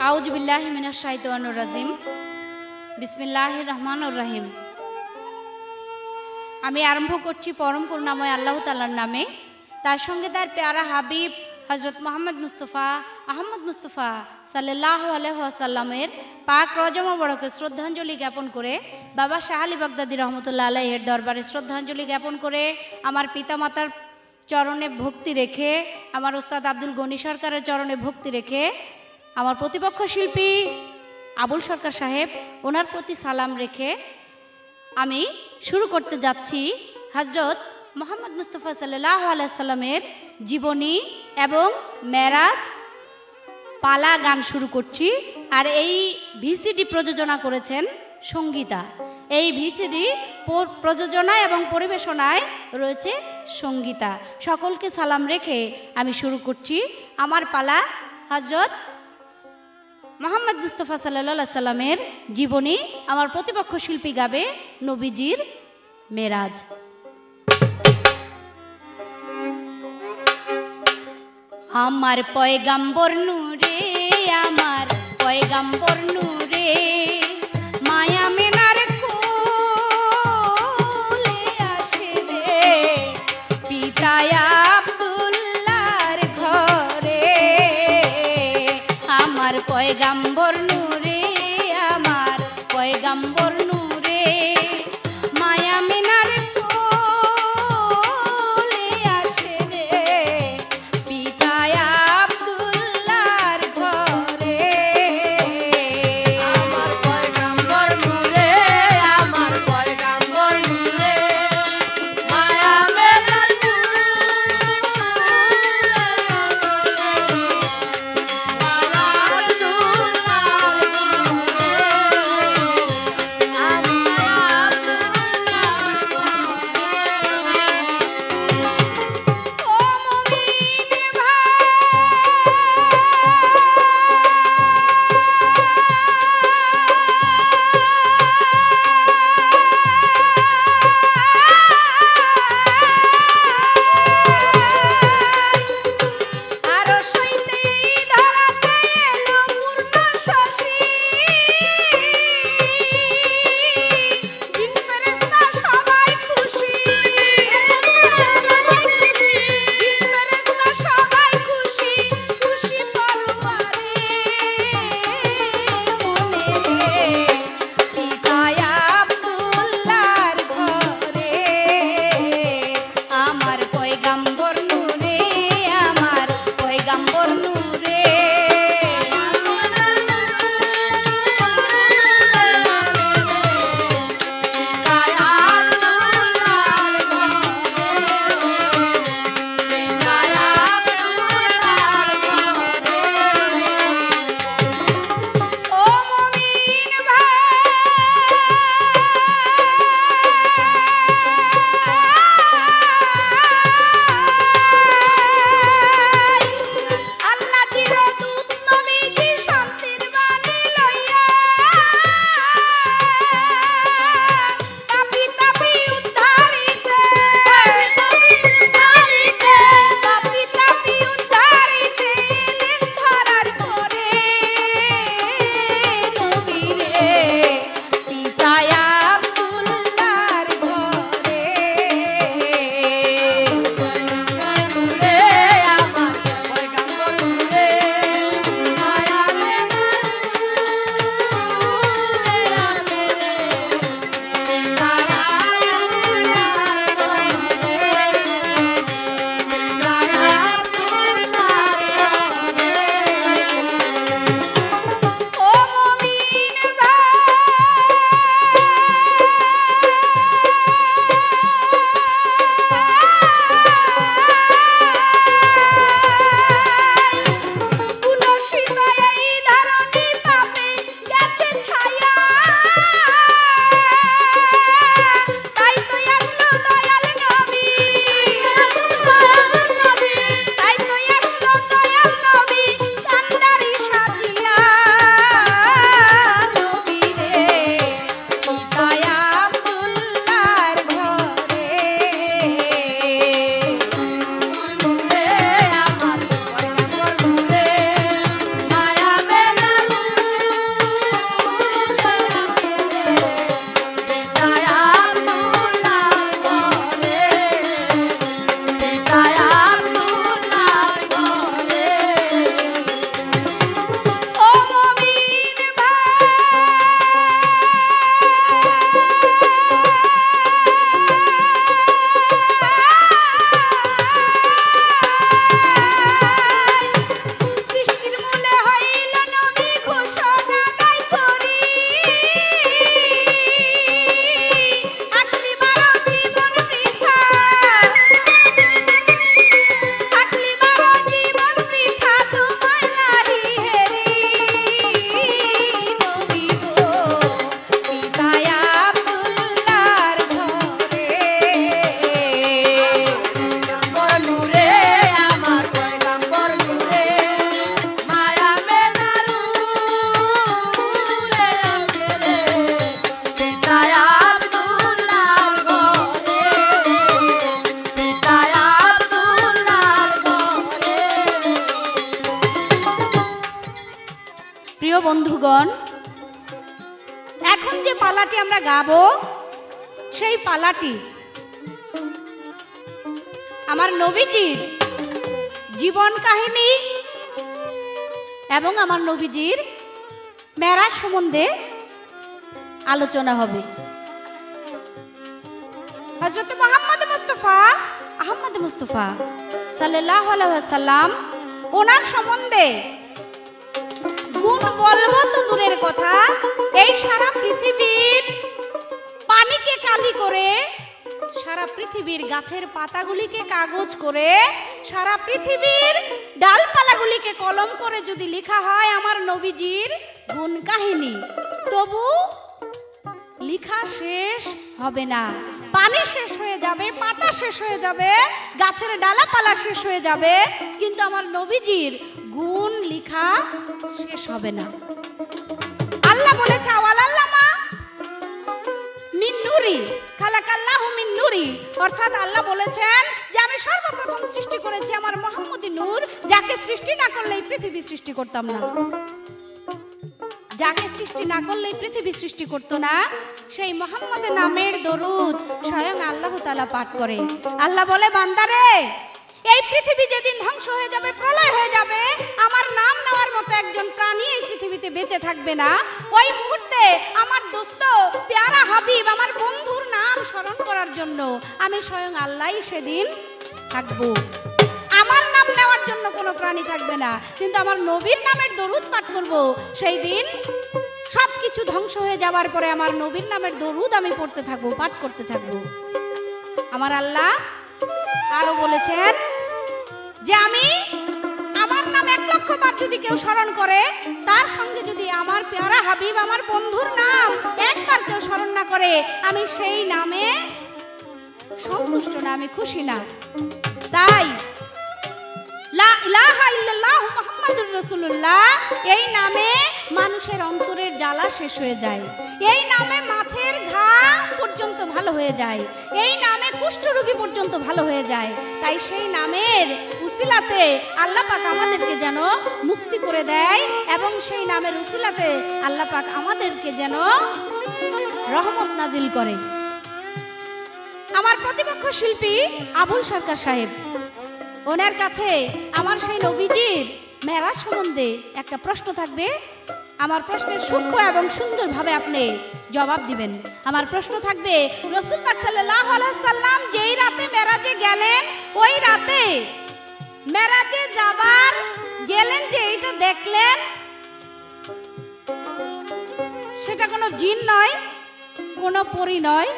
আউযু বিল্লাহি মিনাশ শাইতানির রাজিম। বিসমিল্লাহির রহমানির রহিম। আমি আরম্ভ করছি পরম করুণাময় আল্লাহ তাআলার নামে, তার সঙ্গে তার প্যারা হাবিব হযরত মুহাম্মদ মুস্তাফা আহমদ মুস্তাফা সাল্লাল্লাহু আলাইহি ওয়াসাল্লামের পাক রওজা মোবারকে শ্রদ্ধাঞ্জলি জ্ঞাপন করে, বাবা শাহ আলী বাগদাদী রহমতুল্লাহ আলাইহির দরবারে শ্রদ্ধাঞ্জলি জ্ঞাপন করে, আমার পিতামাতার চরণে ভক্তি রেখে, আমার ওস্তাদ আব্দুল গনি সরকারের চরণে ভক্তি রেখে, আমার প্রতিপক্ষ শিল্পী আবুল সরকার সাহেব ওনার প্রতি সালাম রেখে আমি শুরু করতে যাচ্ছি হযরত মুহাম্মদ মুস্তাফা সাল্লাল্লাহু আলাইহি সাল্লামের জীবনী এবং মেরাজ পালা গান শুরু করছি। আর এই ভিসিডি প্রযোজনা করেছেন সঙ্গীতা। এই ভিসিডি প্রযোজনা এবং পরিবেশনায় রয়েছে সঙ্গীতা। সকলকে সালাম রেখে আমি শুরু করছি আমার পালা। হযরত মুহাম্মদ মুস্তাফা সাল্লাল্লাহু আলাইহি সাল্লামের জীবনী, আমার প্রতিপক্ষ শিল্পী গাবে নবীজির মেরাজ। আমার পয়গাম্বর নূরে, আমার পয়গাম্বর নূরে, মায়া মেনার কোলে আসে রে, পিতায় আব্দুল্লাহর ঘরে। আমার পয়গাম্বর নূরে, আমার পয়গাম্বর নূরে, মায়া মেনার কোলে আসে রে, পিতায় আব্দুল্লাহর ঘরে। আমার পয়গাম্বর নূরে, আমার পয়গাম্বর নূরে, মায়া মেনার কোলে আসে রে, পিতায় আব্দুল্লাহর প্রিয় বন্ধুগণ, এখন যে পালাটি আমরা গাবো সেই পালাটি আমার নবীজির জীবন কাহিনী এবং আমার নবীজির মেরাজ সম্বন্ধে আলোচনা হবে। হযরত মুহাম্মদ মুস্তাফা আহমদ মুস্তাফা সাল্লাল্লাহু আলাইহি ওয়াসাল্লাম, ওনার সম্বন্ধে গুণ বলবো তো দূরের কথা, এই সারা পৃথিবীর পানিকে কালি করে, সারা পৃথিবীর গাছের পাতাগুলিকে কাগজ করে, সারা পৃথিবীর ডালপালাগুলিকে কলম করে যদি লেখা হয় আমার নবীজির গুণ কাহিনী, তবু লেখা শেষ হবে না। পানি শেষ হয়ে যাবে, পাতা শেষ হয়ে যাবে, গাছের ডালাপালা শেষ হয়ে যাবে, কিন্তু আমার নবীজির গুণ লেখা শেষ হবে না। আল্লাহ বলেছে আওয়ালাল্লামা মিন নূরি খালাকাল্লাহু মিন নূরি, অর্থাৎ আল্লাহ বলেছেন যে আমি সর্বপ্রথম সৃষ্টি করেছি আমার মুহাম্মদী নূর, যাকে সৃষ্টি না করলে এই পৃথিবী সৃষ্টি করতাম না। যাকে সৃষ্টি না করলে পৃথিবী সৃষ্টি করতো না, সেই মুহাম্মদের নামের দরুদ স্বয়ং আল্লাহ তাআলা পাঠ করে। আল্লাহ বলে, বান্দারে, এই পৃথিবী যেদিন ধ্বংস হয়ে যাবে, প্রলয় হয়ে যাবে, আমার নাম নেওয়ার মতো একজন প্রাণী এই পৃথিবীতে বেঁচে থাকবে না, ওই মুহূর্তে আমার দোস্ত প্যারা হাবিব, আমার বন্ধুর নাম স্মরণ করার জন্য আমি স্বয়ং আল্লাহই সেদিন থাকবো। আমার নাম নেওয়ার জন্য কোনো প্রাণী থাকবে না, কিন্তু আমার নবীর নামের দরুদ পাঠ করব। সেই দিন সবকিছু ধ্বংস হয়ে যাওয়ার পরে আমার নবীর নামের দরুদ আমি পড়তে থাকবো, পাঠ করতে থাকবো। আমার আল্লাহ আরো বলেছেন যে আমি আমার নাম 1,00,000 বার যদি কেউ স্মরণ করে, তার সঙ্গে যদি আমার প্যারা হাবিব, আমার বন্ধুর নাম একবার কেউ স্মরণ না করে, আমি সেই নামে সন্তুষ্ট না, আমি খুশি না। তাই লা ইলাহা ইল্লাল্লাহু মুহাম্মাদুর রাসূলুল্লাহ, এই নামে মানুষের অন্তরের জ্বালা শেষ হয়ে যায়, এই নামে মাছের ঘা পর্যন্ত ভালো হয়ে যায়, এই নামে কুষ্ঠরোগী পর্যন্ত ভালো হয়ে যায়। তাই সেই নামের উসিলাতে আল্লাহ পাক আমাদেরকে যেন মুক্তি করে দেয়, এবং সেই নামের উসিলাতে আল্লাহ পাক আমাদেরকে যেন রহমত নাজিল করে। আমার প্রতিপক্ষ শিল্পী আবুল সরকার সাহেব, ওনার কাছে আমার সেই নবীজির মেরাজ সম্বন্ধে একটা প্রশ্ন থাকবে। আমার প্রশ্নের সূক্ষ্ম এবং সুন্দরভাবে আপনি জবাব দিবেন। আমার প্রশ্ন থাকবে, রাসূল পাক সাল্লাল্লাহু আলাইহি ওয়াসাল্লাম যেই রাতে মেরাজে গেলেন, ওই রাতে মেরাজে যাবার গেলেন যে এইটা দেখলেন, সেটা কোনো জিন নয়, কোনো পরী নয়,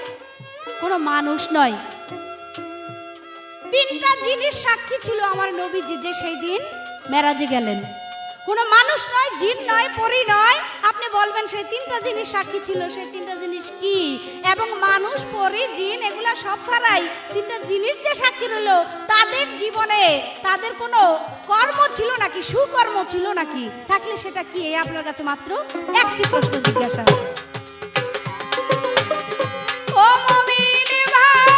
কোনো মানুষ নয়। তিনটা জিনিস সাক্ষী ছিল আমার নবীজি যে সেই দিন মেরাজে গেলেন। কোনো মানুষ নয়, জিন নয়, পরী নয়। আপনি বলবেন সেই তিনটা জিনিস সাক্ষী ছিল, সেই তিনটা জিনিস কি? এবং মানুষ, পরী, জিন এগুলা সব ছাড়াই তিনটা জিনিস যে সাক্ষী রইল, তাদের জীবনে তাদের কোনো কর্ম ছিল নাকি, সুকর্ম ছিল নাকি? থাকলে সেটা কি? আপনার কাছে মাত্র একটি প্রশ্ন জিজ্ঞাসা। ও মুমিন ভাই,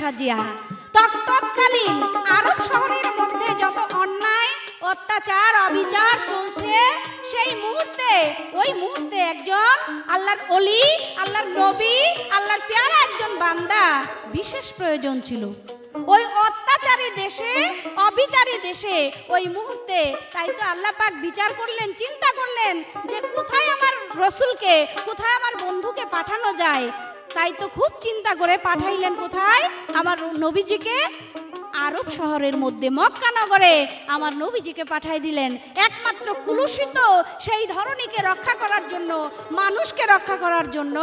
সাজিয়া। তৎকালীন আরব শহরের মধ্যে যত অন্যায়, অত্যাচার, অবিচার চলছে, সেই মুহূর্তে, ওই মুহূর্তে একজন আল্লাহর ওলি, আল্লাহর নবী, আল্লাহর প্যারা একজন বান্দা বিশেষ প্রয়োজন ছিল। ওই অত্যাচার অত্যাচারী দেশে, অবিচারী দেশে ওই মুহূর্তে, তাই তো আল্লাহ পাক বিচার করলেন, চিন্তা করলেন যে কোথায় আমার রসুলকে, কোথায় আমার বন্ধুকে পাঠানো যায়। তাই তো খুব চিন্তা করে পাঠাইলেন কোথায়, আমার নবীজিকে আরব শহরের মধ্যে মক্কা নগরে আমার নবীজিকে পাঠাই দিলেন, একমাত্র কুলুষিত সেই ধরনীকে রক্ষা করার জন্য, মানুষকে রক্ষা করার জন্য,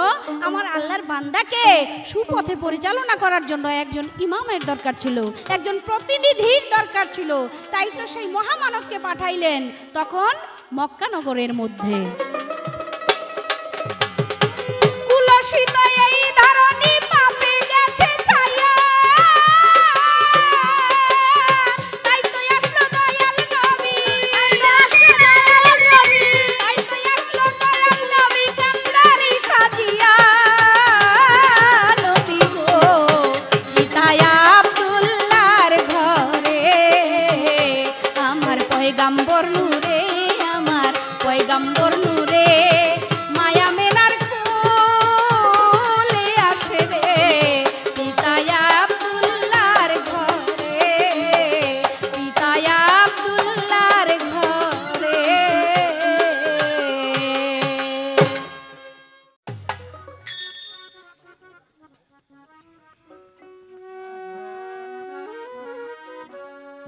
আমার আল্লাহর বান্দাকে সুপথে পরিচালনা করার জন্য একজন ইমামের দরকার ছিল, একজন প্রতিনিধির দরকার ছিল। তাই তো সেই মহামানবকে পাঠাইলেন তখন মক্কা নগরের মধ্যে। কুলুষিত এই ধরনী পাপে গেছে ছায়া, তাই তো আসলো দয়াল নবী, তাই তো আসলো দয়াল নবী কামরারি সাজিয়া। নবী গো পিতায় আব্দুল্লাহর ঘরে, আমার পয়গাম্বর নূরে, আমার পয়গাম্বর নূরে, মায়া মেনার কোলে আসে রে, পিতায় আব্দুল্লাহর ঘরে, পিতায় আব্দুল্লাহর ঘরে।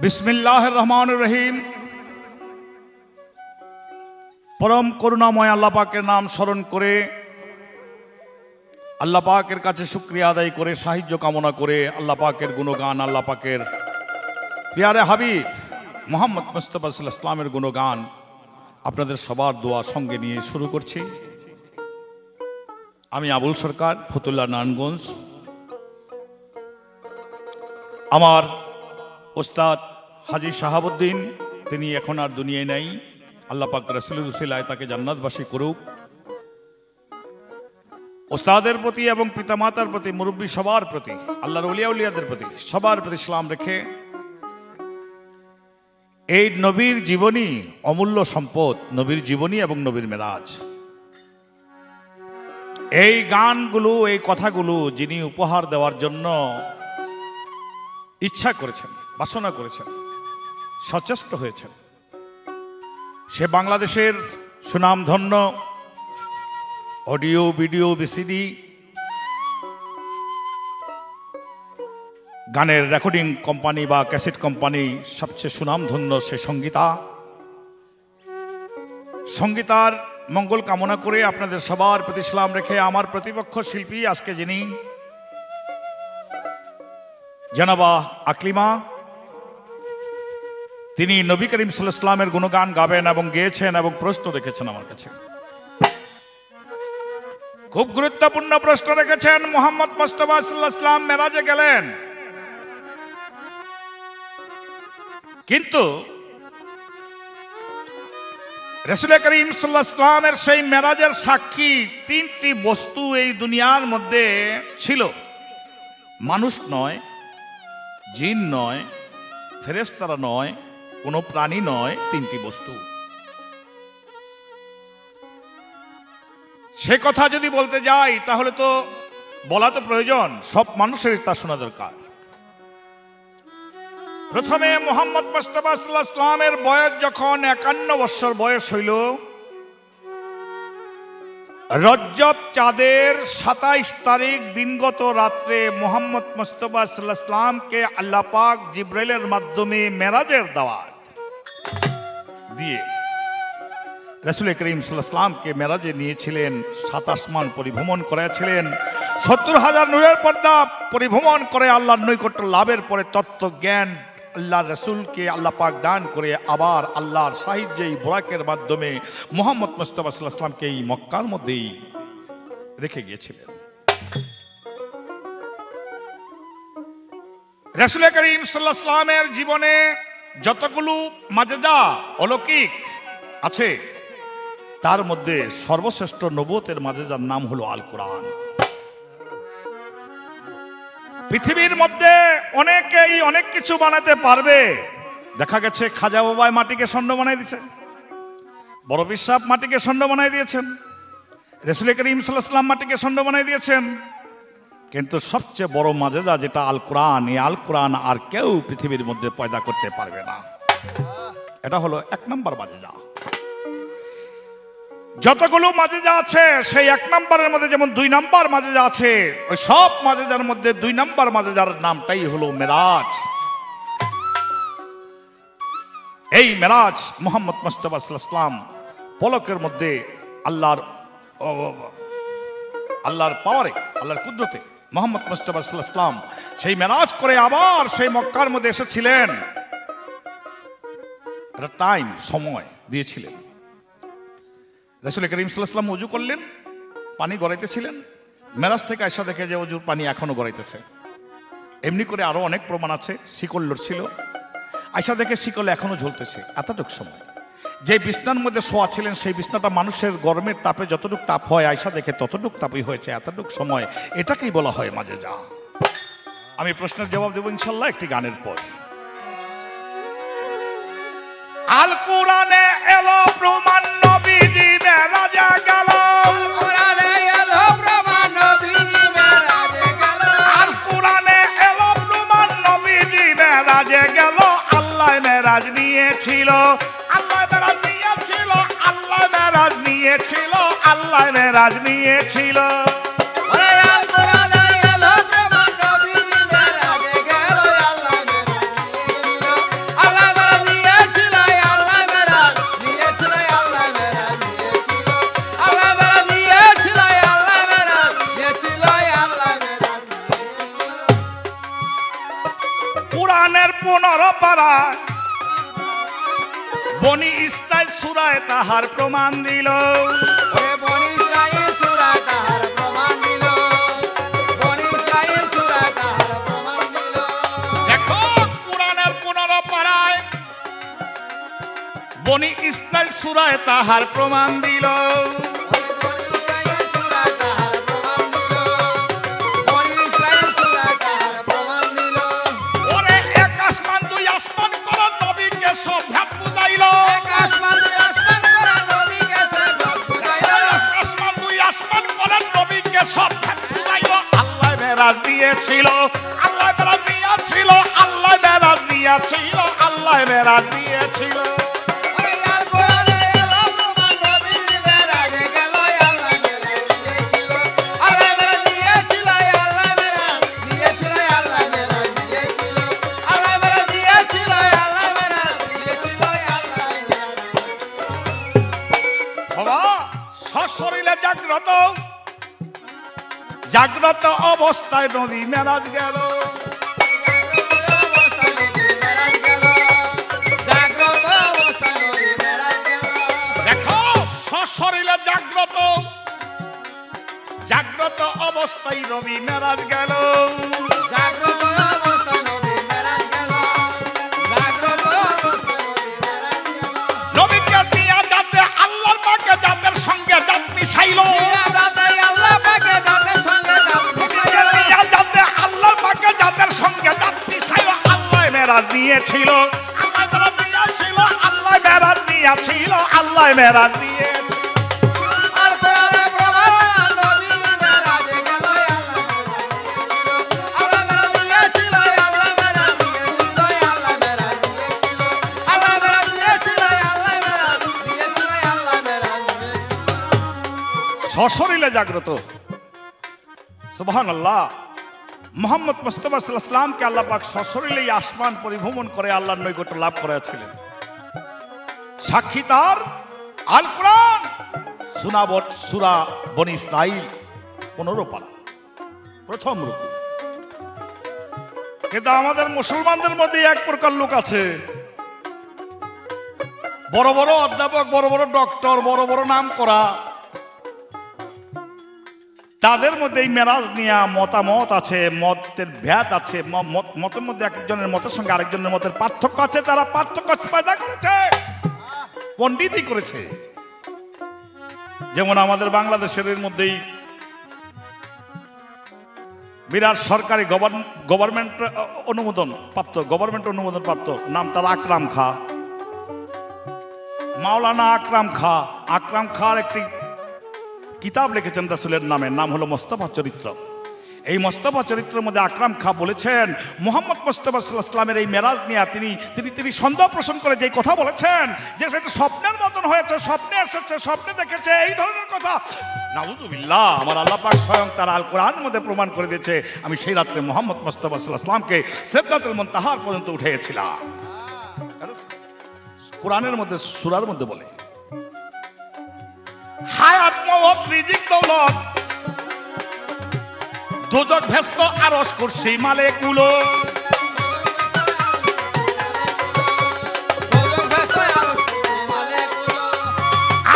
বিসমিল্লাহির রহমানির রহিম। পরম করুণাময় আল্লাহ পাকের নাম স্মরণ করে, আল্লাহ পাকের কাছে শুকরিয়া আদায় করে, সাহায্য কামনা করে, আল্লাহ পাকের গুণগান, আল্লাহ পাকের পিয়ারে হাবিব মোহাম্মদ মুস্তাফা সাল্লাল্লাহু আলাইহি ওয়াসাল্লামের গুণগান আপনাদের সবার দোয়া সঙ্গে নিয়ে শুরু করছি। আমি আবুল সরকার, ফতুল্লাহ নারায়ণগঞ্জ। আমার ওস্তাদ হাজী শাহাবুদ্দিন, তিনি এখন আর দুনিয়ায় নাই, আল্লাহ পাক রাসূলের উসিলায় তাকে জান্নাতবাসী করুক। ওস্তাদের প্রতি এবং পিতামাতার প্রতি, মুরব্বী সবার প্রতি, আল্লাহর ওলিয়া উলিয়াদের প্রতি, সবার প্রতি সালাম রেখে, এই নবীর জীবনী অমূল্য সম্পদ, নবীর জীবনী এবং নবীর মেরাজ, এই গানগুলো, এই কথাগুলো যিনি উপহার দেওয়ার জন্য ইচ্ছা করেছেন, বাসনা করেছেন, সচেষ্ট হয়েছেন, সে বাংলাদেশের সুনামধন্য অডিও ভিডিও ভিসিডি গানের রেকর্ডিং কোম্পানি বা ক্যাসেট কোম্পানি সবচেয়ে সুনামধন্য সে সঙ্গীতার মঙ্গল কামনা করে আপনাদের সবার প্রতি সালাম রেখে, আমার প্রতিপক্ষ শিল্পী আজকে যিনি জানাবা আকলিমা, তিনি নবী করিম সাল্লাল্লাহু আলাইহি ওয়াসাল্লামের গুণগান গাবেন এবং গেয়েছেন এবং প্রশ্ন রেখেছেন আমার কাছে। খুব গুরুত্বপূর্ণ প্রশ্ন রেখেছেন। মুহাম্মদ মুস্তাফা সাল্লাল্লাহু আলাইহি ওয়াসাল্লাম মেরাজে গেলেন, কিন্তু রাসূল করিম সাল্লাল্লাহু আলাইহি ওয়াসাল্লামের সেই মেরাজের সাক্ষী তিনটি বস্তু এই দুনিয়ার মধ্যে ছিল। মানুষ নয়, জিন নয়, ফেরেশতারা নয়, কোনো প্রাণী নয়, তিনটি বস্তু। সে কথা যদি বলতে যাই তাহলে তো বলা তো প্রয়োজন, সব মানুষের তা শোনা দরকার। প্রথমে মুহাম্মদ মুস্তাফা সাল্লাল্লাহু আলাইহি ওয়াসাল্লামের বয়স যখন 51 বছর বয়স হইল, রজব চাঁদের 27 তারিখ দিনগত রাত্রে মুহাম্মদ মুস্তাফা সাল্লাল্লাহু আলাইহি ওয়াসাল্লামকে আল্লাহ পাক জিবরাইলের মাধ্যমে মেরাজের দাওয়াত দিয়ে রাসূল করিম সাল্লাল্লাহু আলাইহি ওয়াসাল্লামকে মেরাজে নিয়েছিলেন, 7 আসমান পরিভ্রমণ করেছিলেন, 70,000 নূরের পর্দা পরিভ্রমণ করে আল্লাহর নৈকট্য লাভের পরে তত্ত্ব জ্ঞান আল্লাহ রসুলকে আল্লাহ পাক দান করে আবার আল্লাহর সাহায্যে বুরাকের মাধ্যমে মুহাম্মদ মুস্তাফা সাল্লাল্লাহু আলাইহি ওয়াসাল্লামকে এই মক্কার মধ্যেই রেখে গিয়েছিলেন। রাসূল করিম সাল্লাল্লাহু আলাইহি ওয়াসাল্লামের জীবনে যতগুলো মাজেজা অলৌকিক আছে, তার মধ্যে সর্বশ্রেষ্ঠ নবুয়তের মাজেজার নাম হলো আল কোরআন। পৃথিবীর মধ্যে অনেকেই অনেক কিছু বানাতে পারবে। দেখা গেছে খাজা বাবায় মাটিকে স্বর্ণ বানাই দিয়েছে, বড় বিশ্বাস মাটিকে স্বর্ণ বানাই দিয়েছেন, রাসূল করিম সাল্লাল্লাহু আলাইহি ওয়াসাল্লাম মাটিকে স্বর্ণ বানাই দিয়েছেন, কিন্তু সবচেয়ে বড় মাজেজা যেটা আল কোরআন, এই আল কোরআন আর কেউ পৃথিবীর মধ্যে পয়দা করতে পারবে না। এটা হলো 1 নম্বর মাজেজা। যতগুলো মাজেজা আছে সেই 1 নম্বরের মধ্যে যেমন 2 নম্বর মাজেজা আছে, ওই সব মাজেজার মধ্যে 2 নম্বর মাজেজার নামটাই হলো মেরাজ। এই মেরাজ মুহাম্মদ মুস্তাফা সাল্লাল্লাহু আলাইহি ওয়াসাল্লাম পলকের মধ্যে আল্লাহর পাওয়ারে, আল্লাহর কুদরতে মুহাম্মদ মুস্তাফা সাল্লাল্লাহু আলাইহি ওয়াসাল্লাম সেই মেরাজ করে আবার সেই মক্কার মধ্যে এসেছিলেন। একটা টাইম, সময় দিয়েছিলেন। রাসূল করিম সাল্লাল্লাহু আলাইহি ওয়াসাল্লাম ওযু করলেন, পানি গড়াইতেছিলেন। মেরাজ থেকে আয়েশা দেখে যে ওযুর পানি এখনো গড়াইতেছে। এমনি করে আরো অনেক প্রমাণ আছে। শিকল লড়ছিল, আয়েশা দেখে শিকল এখনো ঝুলতেছে। এতটুকু সময় যে বিছনার মধ্যে শোয়া ছিলেন, সেই বিছনাটা মানুষের গরমের তাপে যতটুকু তাপ হয় আয়েশা দেখে ততটুকু তাপই হয়েছে। এতটুকু সময়, এটাকেই বলা হয় মাজেজা। আমি প্রশ্নের জবাব দেব ইনশাল্লাহ একটি গানের পর। আল কোরআনে এলো প্রমাণ নবীজি মেরাজে গেল। কোরআনে এলো প্রমাণ নবীজি মেরাজে গেল। আল কোরআনে এলো প্রমাণ নবীজি মেরাজে গেল। আল্লাহ মেরাজ নিয়েছিল, আল্লাহ মেরাজ নিয়েছিল, আল্লাহ মেরাজ নিয়েছিল, আল্লাহ মেরাজ নিয়েছিল। ওরে আল কোরআনে এলো প্রমাণ নবীজি মেরাজে গেল। আল্লাহ মেরাজ নিয়েছিল, আল্লাহ মেরাজ নিয়েছিল, আল্লাহ মেরাজ নিয়েছিল, আল্লাহ মেরাজ নিয়েছিল, আল্লাহ মেরাজ নিয়েছিল, আল্লাহ মেরাজ কোরআনের 15 পারা বনি ইসরাইল সূরায় তাহার প্রমাণ দিল। ওরে বনি ইসরাইল সূরা তাহার প্রমাণ দিল। বনি ইসরাইল সূরা তাহার প্রমাণ দিল। দেখো কোরআনের 15 পারায় বনি ইসরাইল সূরায় তাহার প্রমাণ দিল। বনি ইসরাইল সূরা তাহার প্রমাণ দিল। বনি ইসরাইল সূরা তাহার প্রমাণ দিল। ওরে 1 আসমান 2 আসমান করে নবীকে সব ভাব বুঝাইল। এক আসমান দুই আসমান করে নবীকে সব বুঝাইল। 1 আসমান 2 আসমান করে নবীকে সব ভাব বুঝাইল। আল্লাহ মেরাজ দিয়েছিল, আল্লাহ মেরাজ দিয়েছিল, আল্লাহ মেরাজ দিয়েছিল, আল্লাহ মেরাজ দিয়েছিল। ওরে আল কোরআনে এলো প্রমাণ নবীজি মেরাজে গেল। আল্লাহ মেরাজ দিয়েছিল, আল্লাহ মেরাজ দিয়েছিল, আল্লাহ মেরাজ দিয়েছিল, আল্লাহ মেরাজ দিয়েছিল, আল্লাহ মেরাজ দিয়েছিল, আল্লাহ মেরাজ দিয়েছিল, আল্লাহ মেরাজ। বাবা সশরীরে জাগ্রত, জাগ্রত অবস্থায় নবী মেরাজ গেল। জাগ্রত অবস্থায় নবী মেরাজ গেল। দেখো সশরীরে জাগ্রত, জাগ্রত অবস্থায় নবী মেরাজ গেল। জাগ্রত অবস্থায় নবী মেরাজ গেল। জাগ্রত অবস্থায় নবী মেরাজ গেল। নবীকে নিয়ে যাতে আল্লাহর পাকে যাদের সঙ্গে জাত মিশাইল। নিয়া দাতাই আল্লাহ পাকে দাতের সঙ্গে দাত মিশাইল। নিয়ে যাতে আল্লাহর পাকে যাদের সঙ্গে জাত মিশাইল। আল্লাহ মেরাজ নিয়েছিল, আল্লাহ মেরাজ নিয়েছিল, আল্লাহ মেরাজ নিয়েছিল, আল্লাহ মেরাজ নিয়েছিল। আল কোরআনে প্রমাণ নবী মেরাজে গেল। আল্লাহ মেরাজ দিয়েছিল, আল্লাহ মেরাজ দিয়েছিল, আল্লাহ মেরাজ দিয়েছিল, আল্লাহ মেরাজ দিয়েছিল, আল্লাহ মেরাজ দিয়েছিল, আল্লাহ মেরাজ দিয়েছিল। সশরীরে জাগ্রত। সুবহানাল্লাহ। মুহাম্মদ মুস্তাফা সাল্লাল্লাহু আলাইহি ওয়াসাল্লামকে আল্লাহ পাক সশরীরে আসমান পরিভ্রমণ করে আল্লাহর নৈকট্য লাভ করেছিলেন। সাক্ষী তার আল কোরআন সূরা বনি ইসরাইল 15 পারা, প্রথম রূপ। কিন্তু আমাদের মুসলমানদের মধ্যে এক প্রকার লোক আছে, বড় বড় অধ্যাপক, বড় বড় ডক্টর, বড় বড় নাম করা, তাদের মধ্যে এই মেরাজ নিয়ে মতামত আছে, মতের ভেদ আছে। মতের মধ্যে একজনের মতের সঙ্গে আরেকজনের মতের পার্থক্য আছে। তারা পার্থক্য পয়দা করেছে, পণ্ডিতই করেছে। যেমন আমাদের বাংলাদেশের এর মধ্যেই বিরাট সরকারি গভর্নমেন্ট অনুমোদন প্রাপ্ত নাম তার আকরাম খা, মাওলানা আকরাম খা। আকরাম খার একটি কিতাব লিখেছেন রাসূলের নামে, নাম হলো মোস্তফা চরিত্র। এই মোস্তফা চরিত্রের মধ্যে আকরাম খাঁ বলেছেন মোহাম্মদ মুস্তাফা সাল্লাল্লাহু আলাইহি ওয়াসাল্লামের এই মেরাজ নিয়ে তিনি সন্দেহ পোষণ করে যে কথা বলেছেন যে সেটা স্বপ্নের মতন হয়েছে, স্বপ্নে এসেছে, স্বপ্নে দেখেছে, এই ধরনের কথা। নাউযুবিল্লাহ, আমার আল্লাহ পাক স্বয়ং তার আল কোরআনের মধ্যে প্রমাণ করে দিয়েছে আমি সেই রাত্রে মোহাম্মদ মুস্তাফা সাল্লাল্লাহু আলাইহি ওয়াসাল্লামকে সিদরাতুল মুনতাহা পর্যন্ত উঠেছিলাম। কোরআনের মধ্যে সূরার মধ্যে বলে হায়াত মওত রিজিক দৌলত দোজক ভেস্ত আরশ কুরসি মালেকুলো।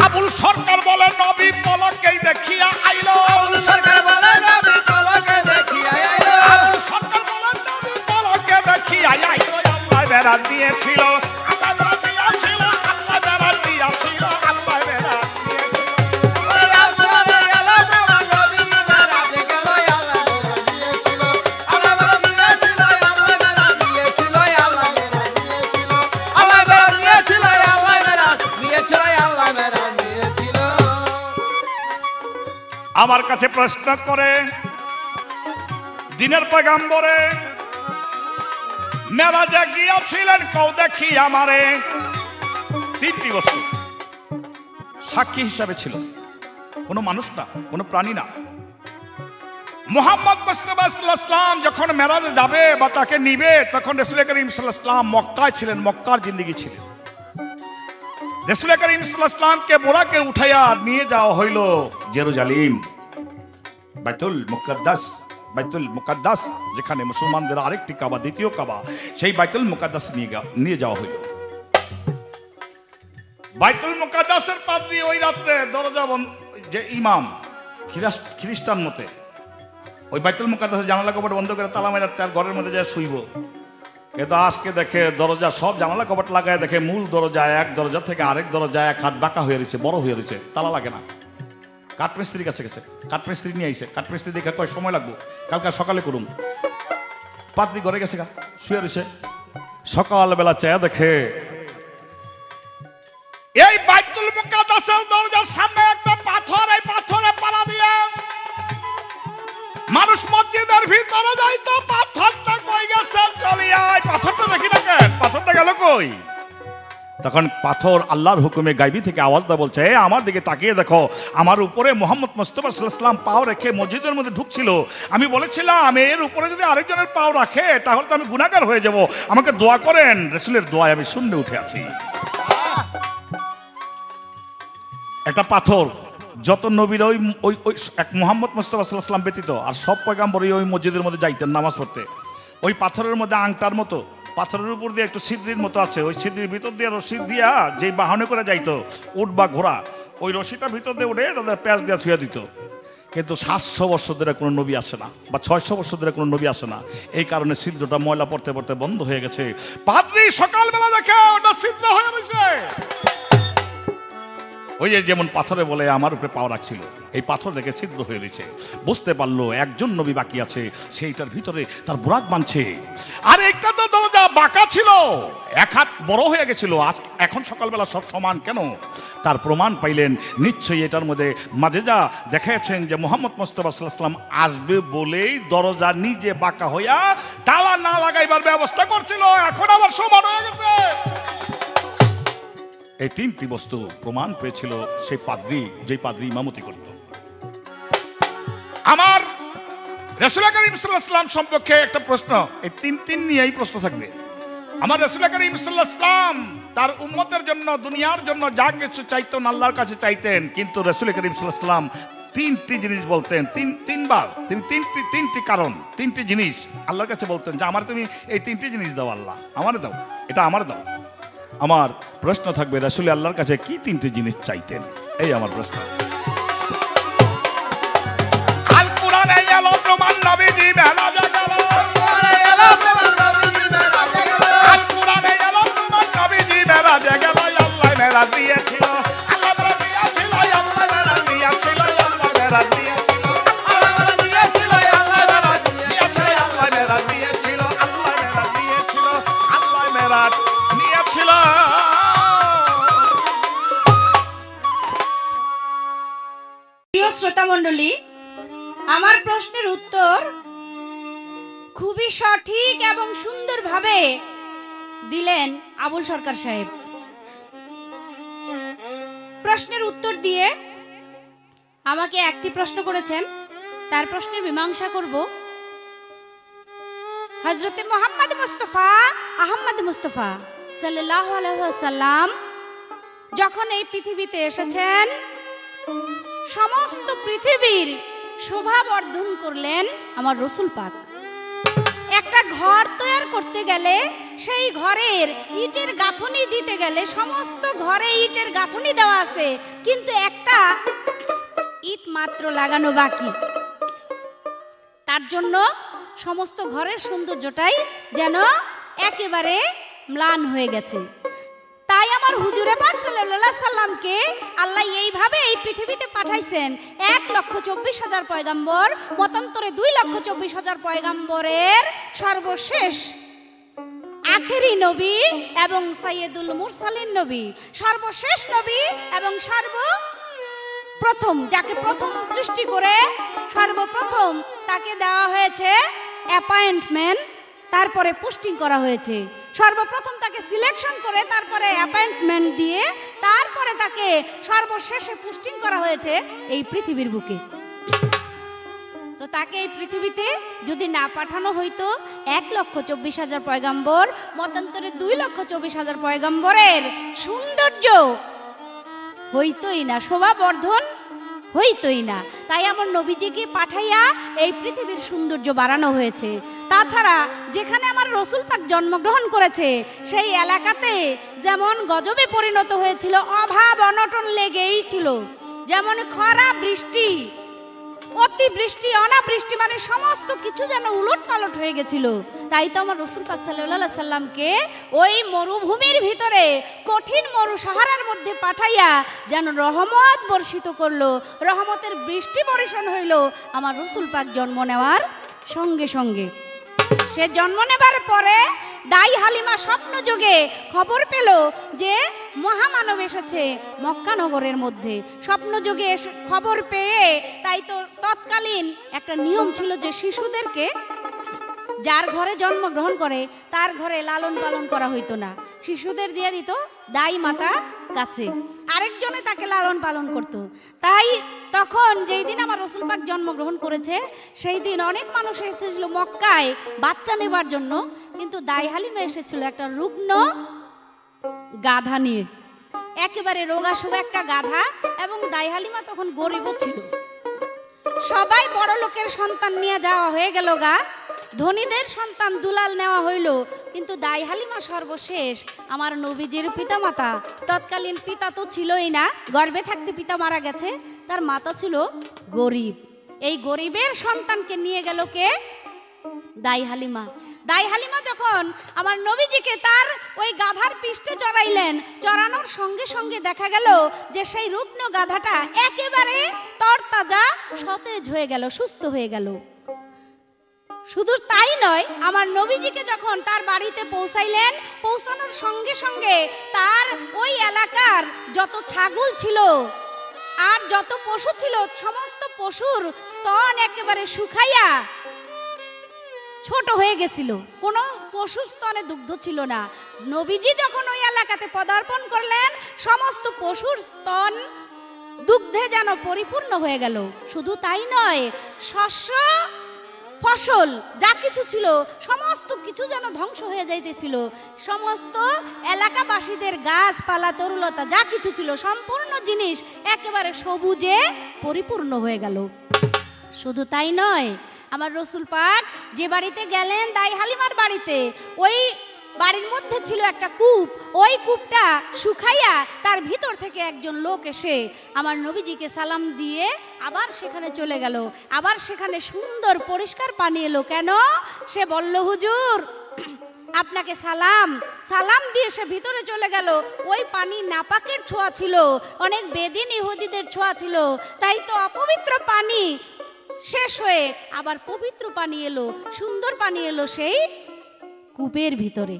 আবুল সরকার বলে নবী পলকেই দেখিয়া আইলো। আবুল সরকার বলে নবী পলকে দেখিয়া আইলো। আবুল সরকার বলে নবী পলকে দেখিয়া আইলো। আল্লাহ বেড়া দিয়েছিল, আল্লাহ বেড়া দিয়েছিল, আল্লাহ বেড়া দিয়েছিল, আল্লাহ বেড়া আমার কাছে প্রশ্ন করে দিনের পয়গম্বরে মেরাজে গিয়েছিলেন কও দেখি আমারে। তিনটি বস্তু সাক্ষী হিসাবে ছিল, কোনো মানুষ না, কোনো প্রাণী না। মুহাম্মদ মুস্তাফা সাল্লাল্লাহু আলাইহি ওয়াসাল্লাম যখন মেরাজে যাবে বা তাকে নিবে তখন রাসূল করিম সাল্লাল্লাহু আলাইহি ওয়াসাল্লাম মক্কায় ছিলেন, মক্কার জিন্দেগি ছিল। রাসূল করিম সাল্লাল্লাহু আলাইহি ওয়াসাল্লামকে বোরাকে উঠাইয়া নিয়ে যাওয়া হইল জেরুজালেম, বাইতুল মুকাদ্দাস। বাইতুল মুকাদ্দাস যেখানে মুসলমানদের আরেকটি কাবা, দ্বিতীয় কাবা, সেই বাইতুল মুকাদ্দাস নিয়ে যাওয়া হইল। বাইতুল মুকাদ্দাসের পাদ্রী ওই রাত্রে দরজা যে ইমাম খ্রিস্টান মতে ওই বাইতুল মুকাদ্দাসের জানালা কপাট বন্ধ করে তালা মেরে তার ঘরের মধ্যে যায় শুইব। কিন্তু আজকে দেখে দরজা সব জানালা কপাট লাগায়, দেখে মূল দরজা এক দরজা থেকে আরেক দরজা এক হাত বাঁকা হয়ে রয়েছে, বড় হয়ে রয়েছে, তালা লাগে না। কাঠমিস্ত্রির কাছে গেছে, কাঠমিস্ত্রি নিয়ে আইছে, কাঠমিস্ত্রি দেখে কয় সময় লাগবো, কালকে সকালে করুন। পাদ্রী ঘরে গেছে গা, শুয়ে রয়েছে। সকালবেলা চেয়ে দেখে এই বাইতুল মুকাদ্দাসের দরজার সামনে একটা পাথর, এই পাথরে পালা দিয়ে মানুষ মসজিদের ভিতরে যাইতো। পাথরটা কই গেছে, চলে আয়, পাথরটা দেখি না কেন, পাথরটা গেল কই? তখন পাথর আল্লাহর হুকুমে গায়বী থেকে আওয়াজ দেয়, বলছে আমার দিকে তাকিয়ে দেখো, আমার উপরে মোহাম্মদ মুস্তাফা সাল্লাল্লাহু আলাইহি ওয়াসাল্লাম পাও রেখে মসজিদের মধ্যে ঢুকছিল। আমি বলেছিলাম এর উপরে যদি আরেকজনের পাও রাখে তাহলে তো আমি গুনাহগার হয়ে যাব, আমাকে দোয়া করেন। রাসূলের দোয়ায় আমি শূন্যে উঠে আছি। একটা পাথর, যত নবীর ওই এক মোহাম্মদ মুস্তাফা সাল্লাল্লাহু আলাইহি ওয়াসাল্লাম ব্যতীত আর সব পয়গম্বরই ওই মসজিদের মধ্যে যাইতেন নামাজ পড়তে। ওই পাথরের মধ্যে আংটার মতো, পাথরের উপর দিয়ে একটু ছিদ্রির মতো আছে, ওই ছিদ্রির ভিতর দিয়ে রশি দিয়া যেই বাহনে করে যাইতো উট বা ঘোড়া, ওই রশিটার ভিতর দিয়ে উঠে তাদের প্যাঁচ দিয়ে থুয়ে দিত। কিন্তু 700 বছর ধরে কোনো নবী আসে না, বা 600 বছর ধরে কোনো নবী আসে না। এই কারণে ছিদ্রটা ময়লা পড়তে পড়তে বন্ধ হয়ে গেছে। পাদ্রী সকালবেলা দেখে ওটা ছিদ্র হয়ে রয়েছে। ওই যে যেমন পাথরে বলে আমার উপরে পাও রাখছিল, এই পাথর দেখে ছিদ্র হয়ে রয়েছে। বুঝতে পারলো একজন নবী বাকি আছে, সেইটার ভিতরে তার বুরাক বাঁধছে। আর একটা তো দরজা বাঁকা ছিল, এক হাত বড় হয়ে গেছিল। এখন সকালবেলা সব সমান কেন? তার প্রমাণ পাইলেন নিশ্চয়ই এটার মধ্যে মাজেজা দেখাচ্ছেন যে মুহাম্মদ মুস্তাফা সাল্লাল্লাহু আলাইহি ওয়াসাল্লাম আসবে বলেই দরজা নিজে বাঁকা হইয়া তালা না লাগাইবার ব্যবস্থা করছিল, এখন আবার সমান হয়ে গেছে। এই তিনটি বস্তু প্রমাণ পেয়েছিল সেই পাদ্রী, যে পাদ্রী ইমামতি করত। আমার রাসূল করিম সাল্লাল্লাহু আলাইহি ওয়াসাল্লাম সম্পর্কে একটা প্রশ্ন, এই তিন নিয়েই প্রশ্ন থাকবে। আমার রাসূল করিম সাল্লাল্লাহু আলাইহি ওয়াসাল্লাম তার উম্মতের জন্য, দুনিয়ার জন্য যা কিছু চাইতেন আল্লাহর কাছে চাইতেন, কিন্তু রাসূল করিম সাল্লাল্লাহু আলাইহি ওয়াসাল্লাম তিনটি জিনিস বলতেন। তিনবার তিনি তিনটি কারণ, তিনটি জিনিস আল্লাহর কাছে বলতেন যে আমার তুমি এই তিনটি জিনিস দাও, আল্লাহ আমারে দাও, এটা আমার দাও। আমার প্রশ্ন থাকবে রাসূল আল্লাহর কাছে কি তিনটি জিনিস চাইতেন, এই আমার প্রশ্ন। আল কোরআনে এলো প্রমাণ নবীজি মেরাজে গেল, আল কোরআনে এলো প্রমাণ নবীজি মেরাজে গেল, আল কোরআনে এলো প্রমাণ নবীজি মেরাজে গেল। আল্লাহ মেরাজ দিয়েছিল, আল্লাহ মেরাজ দিয়েছিল, আল্লাহ মেরাজ দিয়েছিল, আল্লাহ মেরাজ দিয়েছিল, আল্লাহ মেরাজ দিয়েছিল, আল্লাহ মেরাজ দিয়েছিল, আল্লাহ মেরাজ দিয়েছিল, আল্লাহ মেরাজ দিয়েছিল, আল্লাহ মেরাজ ছিল। প্রিয় শ্রোতা মণ্ডলী, আমার প্রশ্নের উত্তর খুবই সঠিক এবং সুন্দরভাবে দিলেন আবুল সরকার সাহেব। প্রশ্নের উত্তর দিয়ে আমাকে একটি প্রশ্ন করেছেন, তার প্রশ্নের মীমাংসা করব। হযরতে মুহাম্মদ মুস্তাফা আহমদ মুস্তাফা সাল্লাল্লাহু আলাইহি ওয়াসাল্লাম যখন এই পৃথিবীতে এসেছেন, সমস্ত পৃথিবীর শোভা বর্ধন করলেন আমার রসুল পাক। একটা ঘর তৈরি করতে গেলে, সেই ঘরের ইটের গাঁথনি দিতে গেলে, সমস্ত ঘরে ইটের গাঁথনি দেওয়া আছে, কিন্তু একটা ইট মাত্র লাগানো বাকি। তার জন্য সমস্ত ঘরের সৌন্দর্যটাই যেন একেবারে ম্লান হয়ে গেছে। তাই আমার হুজুরে পাক সাল্লাল্লাহু আলাইহি সাল্লামকে আল্লাহ এইভাবে এই পৃথিবীতে পাঠাইছেন। 1,24,000 পয়গাম্বর, মতান্তরে 2,24,000 পয়গাম্বরের সর্বশেষ আখেরি নবী এবং সাইয়্যিদুল মুরসালিন নবী, সর্বশেষ নবী এবং সর্বপ্রথম, যাকে প্রথম সৃষ্টি করে সর্বপ্রথম তাকে দেওয়া হয়েছে অ্যাপয়েন্টমেন্ট, তারপরে পোস্টিং করা হয়েছে। সর্বপ্রথম তাকে সিলেকশন করে, তারপরে অ্যাপয়েন্টমেন্ট দিয়ে, তারপরে তাকে সর্বশেষে পোস্টিং করা হয়েছে এই পৃথিবীর বুকে। তো তাকে এই পৃথিবীতে যদি না পাঠানো হইতো, 1,24,000 পয়গাম্বর, মতান্তরে 2,24,000 পয়গাম্বরের সৌন্দর্য হইতই না, শোভাবর্ধন হইতই না। তাই আমার নবীজিকে পাঠাইয়া এই পৃথিবীর সৌন্দর্য বাড়ানো হয়েছে। তাছাড়া যেখানে আমার রসুল পাক জন্মগ্রহণ করেছে, সেই এলাকাতে যেমন গজবে পরিণত হয়েছিল, অভাব অনটন লেগেই ছিল, যেমন খরা, বৃষ্টি, অতিবৃষ্টি, অনাবৃষ্টি, মানে সমস্ত কিছু যেন উলট পালট হয়ে গেছিল। তাই তো আমার রসুল পাক সাল্লাল্লাহু আলাইহি সাল্লামকে ওই মরুভূমির ভিতরে, কঠিন মরু সাহারার মধ্যে পাঠাইয়া যেন রহমত বর্ষিত করলো, রহমতের বৃষ্টি বর্ষণ হইল আমার রসুল পাক জন্ম নেওয়ার সঙ্গে সঙ্গে। সে জন্ম নেবার পরে দাই হালিমা স্বপ্ন যোগে খবর পেল যে মহামানব এসেছে মক্কা নগরের মধ্যে। স্বপ্ন যোগে খবর পেয়ে, তাই তো তৎকালীন একটা নিয়ম ছিল যে শিশুদেরকে যার ঘরে জন্মগ্রহণ করে তার ঘরে লালন পালন করা হইতো না, শিশুদের দিয়ে দিত দাই মাতা কাছে, আরেকজনে তাকে লালন পালন করত। তাই তখন যেই দিন আমার রসুল পাক জন্মগ্রহণ করেছে, সেই দিন অনেক মানুষ এসেছিল মক্কায় বাচ্চা নেবার জন্য, কিন্তু দাই হালিমা এসেছিল একটা রুগ্ন গাধা নিয়ে, একেবারে রোগাসোগা একটা গাধা, এবং দাই হালিমা তখন গরিবও ছিল। সবাই বড় লোকের সন্তান নিয়ে যাওয়া হয়ে গেল গা, ধনীদের সন্তান দুলাল নেওয়া হইল, কিন্তু দাই হালিমা সর্বশেষ আমার নবীজির পিতামাতা, তৎকালীন পিতা তো ছিলই না, গর্ভে থাকতে পিতা মারা গেছে, তার মাতা ছিল গরিব। এই গরিবের সন্তানকে নিয়ে গেল কে? দাই হালিমা। দাই হালিমা যখন আমার নবীজিকে তার ওই গাধার পিষ্টে চড়াইলেন, চড়ানোর সঙ্গে সঙ্গে দেখা গেল যে সেই রুগ্ন গাধাটা একেবারে তরতাজা সতেজ হয়ে গেল, সুস্থ হয়ে গেল। শুধু তাই নয়, আমার নবীজিকে যখন তার বাড়িতে পৌঁছাইলেন, পৌঁছানোর সঙ্গে সঙ্গে তার ওই এলাকার যত ছাগল ছিল আর যত পশু ছিল, সমস্ত পশুর স্তন একেবারে শুকাইয়া ছোট হয়ে গেছিল, কোনো পশুর স্তনে দুগ্ধ ছিল না। নবীজি যখন ওই এলাকাতে পদার্পণ করলেন, সমস্ত পশুর স্তন দুগ্ধে যেন পরিপূর্ণ হয়ে গেল। শুধু তাই নয়, শস্য ফসল যা কিছু ছিল সমস্ত কিছু যেন ধ্বংস হয়ে যাইতেছিল, সমস্ত এলাকাবাসীদের গাছপালা তরুলতা যা কিছু ছিল সম্পূর্ণ জিনিস একেবারে সবুজে পরিপূর্ণ হয়ে গেল। শুধু তাই নয়, আমার রসুল পাক যে বাড়িতে গেলেন, দাই হালিমার বাড়িতে, ওই বাড়ির মধ্যে ছিল একটা কূপ, ওই কূপটা শুকাইয়া তার ভিতর থেকে একজন লোক এসে আমার নবীজিকে সালাম দিয়ে আবার সেখানে চলে গেল। আবার সেখানে সুন্দর পরিষ্কার পানি এলো। কেন? সে বলল, হুজুর আপনাকে সালাম। সালাম দিয়ে সে ভিতরে চলে গেল। ওই পানি নাপাকের ছোঁয়া ছিল, অনেক বেদিন ইহুদিদের ছোঁয়া ছিল, তাই তো অপবিত্র পানি শেষ হয়ে আবার পবিত্র পানি এলো, সুন্দর পানি এলো সেই কূপের ভিতরে।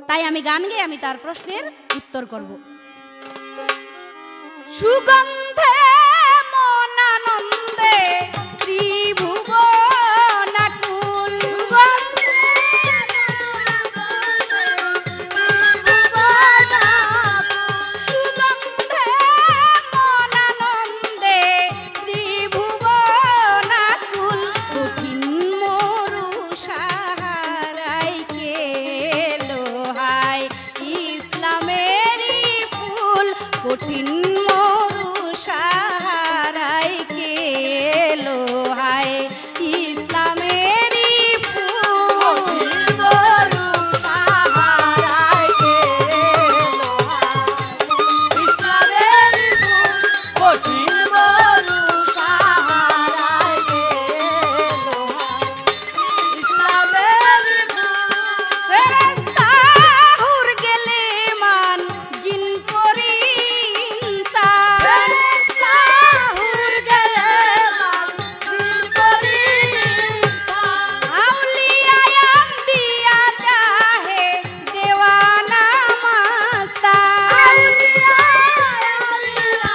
তাই আমি গান গেয়ে আমি তার প্রশ্নের উত্তর করব। সুগন্ধে মন আনন্দে কঠিন মরু সাহারাই কে এলো হায় ইসলামেরই ফুল মরু সাহারাই কে এলো হায় ইসলামেরই ফুল কঠিন মরু সাহারাই কে এলো হায় ইসলামেরই ফুল ফেরেশতা হুর গেলে মান জিন করি ইনসান ফেরেশতা হুর গেলে মান জিন করি ইনসান আউলিয়া আম্বিয়া চাহে দেওয়ানা মাস্তান আউলিয়া আম্বিয়া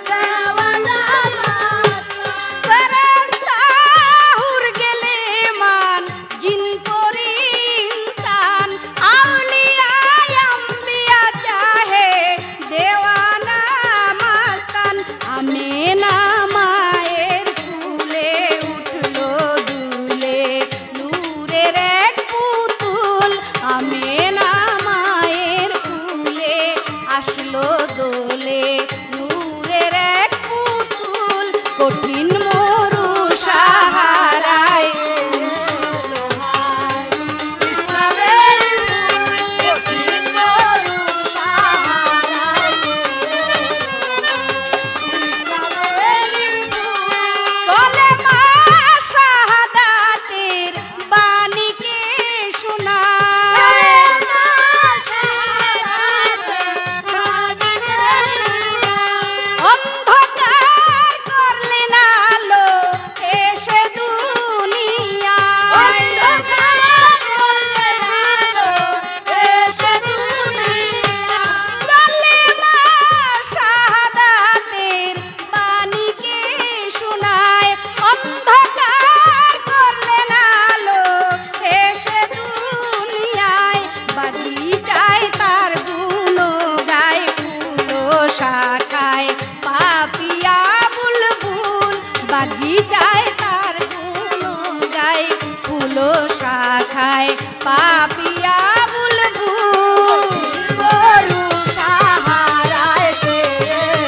দেওয়ানা মাস্তান ফেরেশতা হুর গেলে মান জিন করি ইনসান আউলিয়া আম্বিয়া চাহে দেওয়ানা মাস্তান আমেনা মায়ের ফুলে উঠলো দুলে নূরের এক পুতুল আমেনা মায়ের ফুলে আসলো দোলে নূরের এক পুতুল কঠিন মরু সাহারায় এলো হায় ইসলামের ফুল কঠিন মরু সাহারায় কলেমা শাহাদাতের বাণীকে শোনায় অন্ধকার করলেন আলো এসে দুনিয়ায় অন্ধকার করলেন আলো এসে দুনিয়ায় কলেমা শাহাদাতের বাণীকে শোনায় অন্ধকার করলেন আলো এসে দুনিয়ায় বাগিচায় তার গুণ গায় ফুলো শাখায় পাপিয়া বুলবুল বাগিচায় তার গুণ গায় ফুলো শাখায় পাপিয়া বুলবুল মরু সাহারায় কে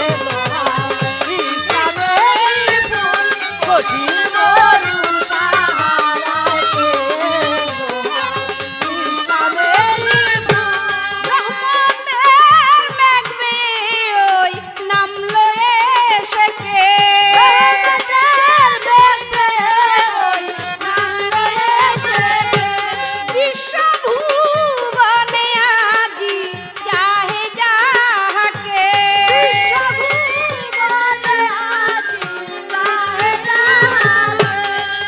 এলো হায় ইসলামেরই ফুল কঠিন মরু সাহারায় কে এলো হায় ইসলামেরই ফুল রহমতের মেঘ বেয়ে ওই নামলো এসে কে রহমতের মেঘ বেয়ে ওই নামলো এসে কে বিশ্বভুবনে আজি চাহে যাহাকে বিশ্বভুবনে আজি চাহে যাহাকে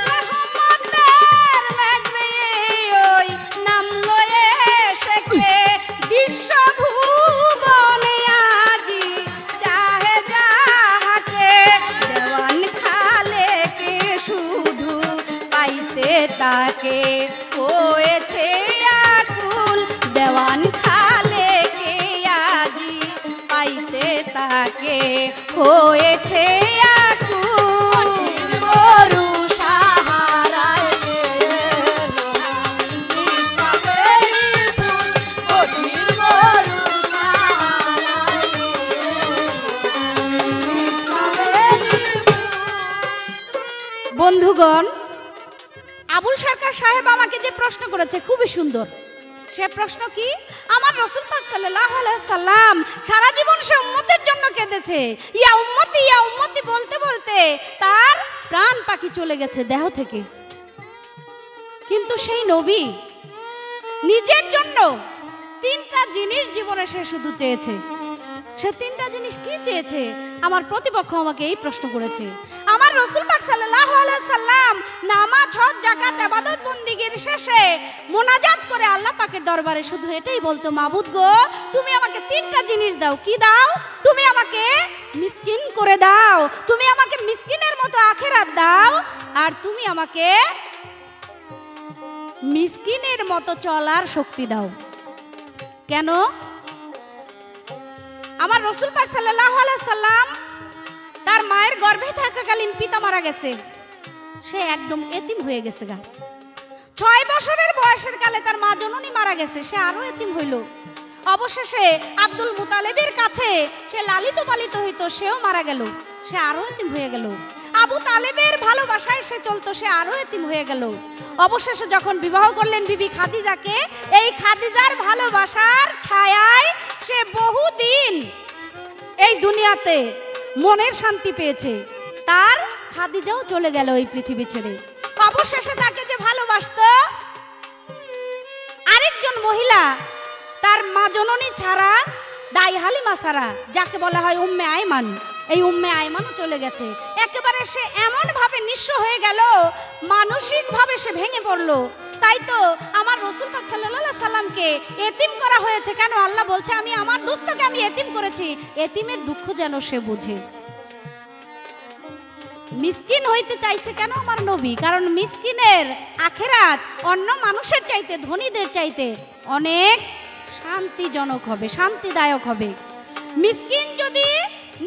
রহমতের মেঘ বেয়ে ওই নামলো এসে কে বিশ্বভুবনে আজি চাহে যাহাকে দেওয়ান খালেকে শুধু পাইতে তাকে হয়েছে আকুল দেওয়ান খালেকে আজি পাইতে তাকে হয়েছে আকুল মরু সাহারায় কে এলো হায় ইসলামেরই ফুল কঠিন মরু সাহারায় কে এলো হায় ইসলামেরই ফুল বন্ধুগণ আবুল সরকার সাহেব আমাকে যে প্রশ্ন করেছে খুবই সুন্দর সে প্রশ্ন কি আমার রাসূল পাক সাল্লাল্লাহু আলাইহি সাল্লাম সারা জীবন সে উম্মতের জন্য কেঁদেছে ইয়া উম্মতি বলতে বলতে তার প্রাণ পাখি চলে গেছে দেহ থেকে কিন্তু সেই নবী নিজের জন্য তিনটা জিনিস জীবনে সে শুধু চেয়েছে সে তিনটা জিনিস কি চেয়েছে আমার প্রতিপক্ষ আমাকে এই প্রশ্ন করেছে আমার রাসূল পাক সাল্লাল্লাহু আলাইহি সাল্লাম নামাজ হজ যাকাত ইবাদত বন্দেগীর শেষে মোনাজাত করে আল্লাহ পাকের দরবারে শুধু এটাই বলতো মাবুদ গো তুমি আমাকে তিনটা জিনিস দাও কি দাও তুমি আমাকে মিসকিন করে দাও তুমি আমাকে মিসকিনের মতো আখিরাত দাও আর তুমি আমাকে মিসকিনের মতো চলার শক্তি দাও কেন আমার রাসূল পাক সাল্লাল্লাহু আলাইহি সাল্লাম তার মায়ের গর্ভে থাকাকালীন পিতা মারা গেছে সে একদম এতিম হয়ে গেছে গা 6 বছরের বয়সের কালে তার মা জননী মারা গেছে সে আরো এতিম হইল অবশেষে আব্দুল মুতালেবের কাছে সে লালিত পালিত হইতো, সেও মারা গেল, সে আরো এতিম হয়ে গেল। আবু তালেবের ভালোবাসায় সে চলতো, সে আরো এতিম হয়ে গেল। অবশেষে যখন বিবাহ করলেন বিবি খাদিজাকে, এই খাদিজার ভালোবাসার ছায়ায় সে বহুদিন এই দুনিয়াতে মনের শান্তি পেয়েছে। তার খাদিজাও চলে গেল এই পৃথিবী ছেড়ে। অবশেষে তাকে যে ভালোবাসতো আরেকজন মহিলা, তার মা জননী ছাড়া, দাই হালিমা ছাড়া, যাকে বলা হয় উম্মে আয়মান, এই উম্মে আয়মানও চলে গেছে। একেবারে সে এমন ভাবে নিঃস্ব হয়ে গেল, মানসিক ভাবে সে ভেঙে পড়লো। তাই তো আমার রাসূল পাক সাল্লাল্লাহু আলাইহি সাল্লামকে এতিম করা হয়েছে। কেন? আল্লাহ বলছে আমি আমার দোস্তকে আমি এতিম করেছি, এতিমের দুঃখ যেন সে বোঝে। মিসকিন হইতে চাইছে কেন আমার নবী? কারণ মিসকিনের আখেরাত অন্য মানুষের চাইতে, ধনীদের চাইতে অনেক শান্তিজনক হবে, শান্তিদায়ক হবে। মিসকিন যদি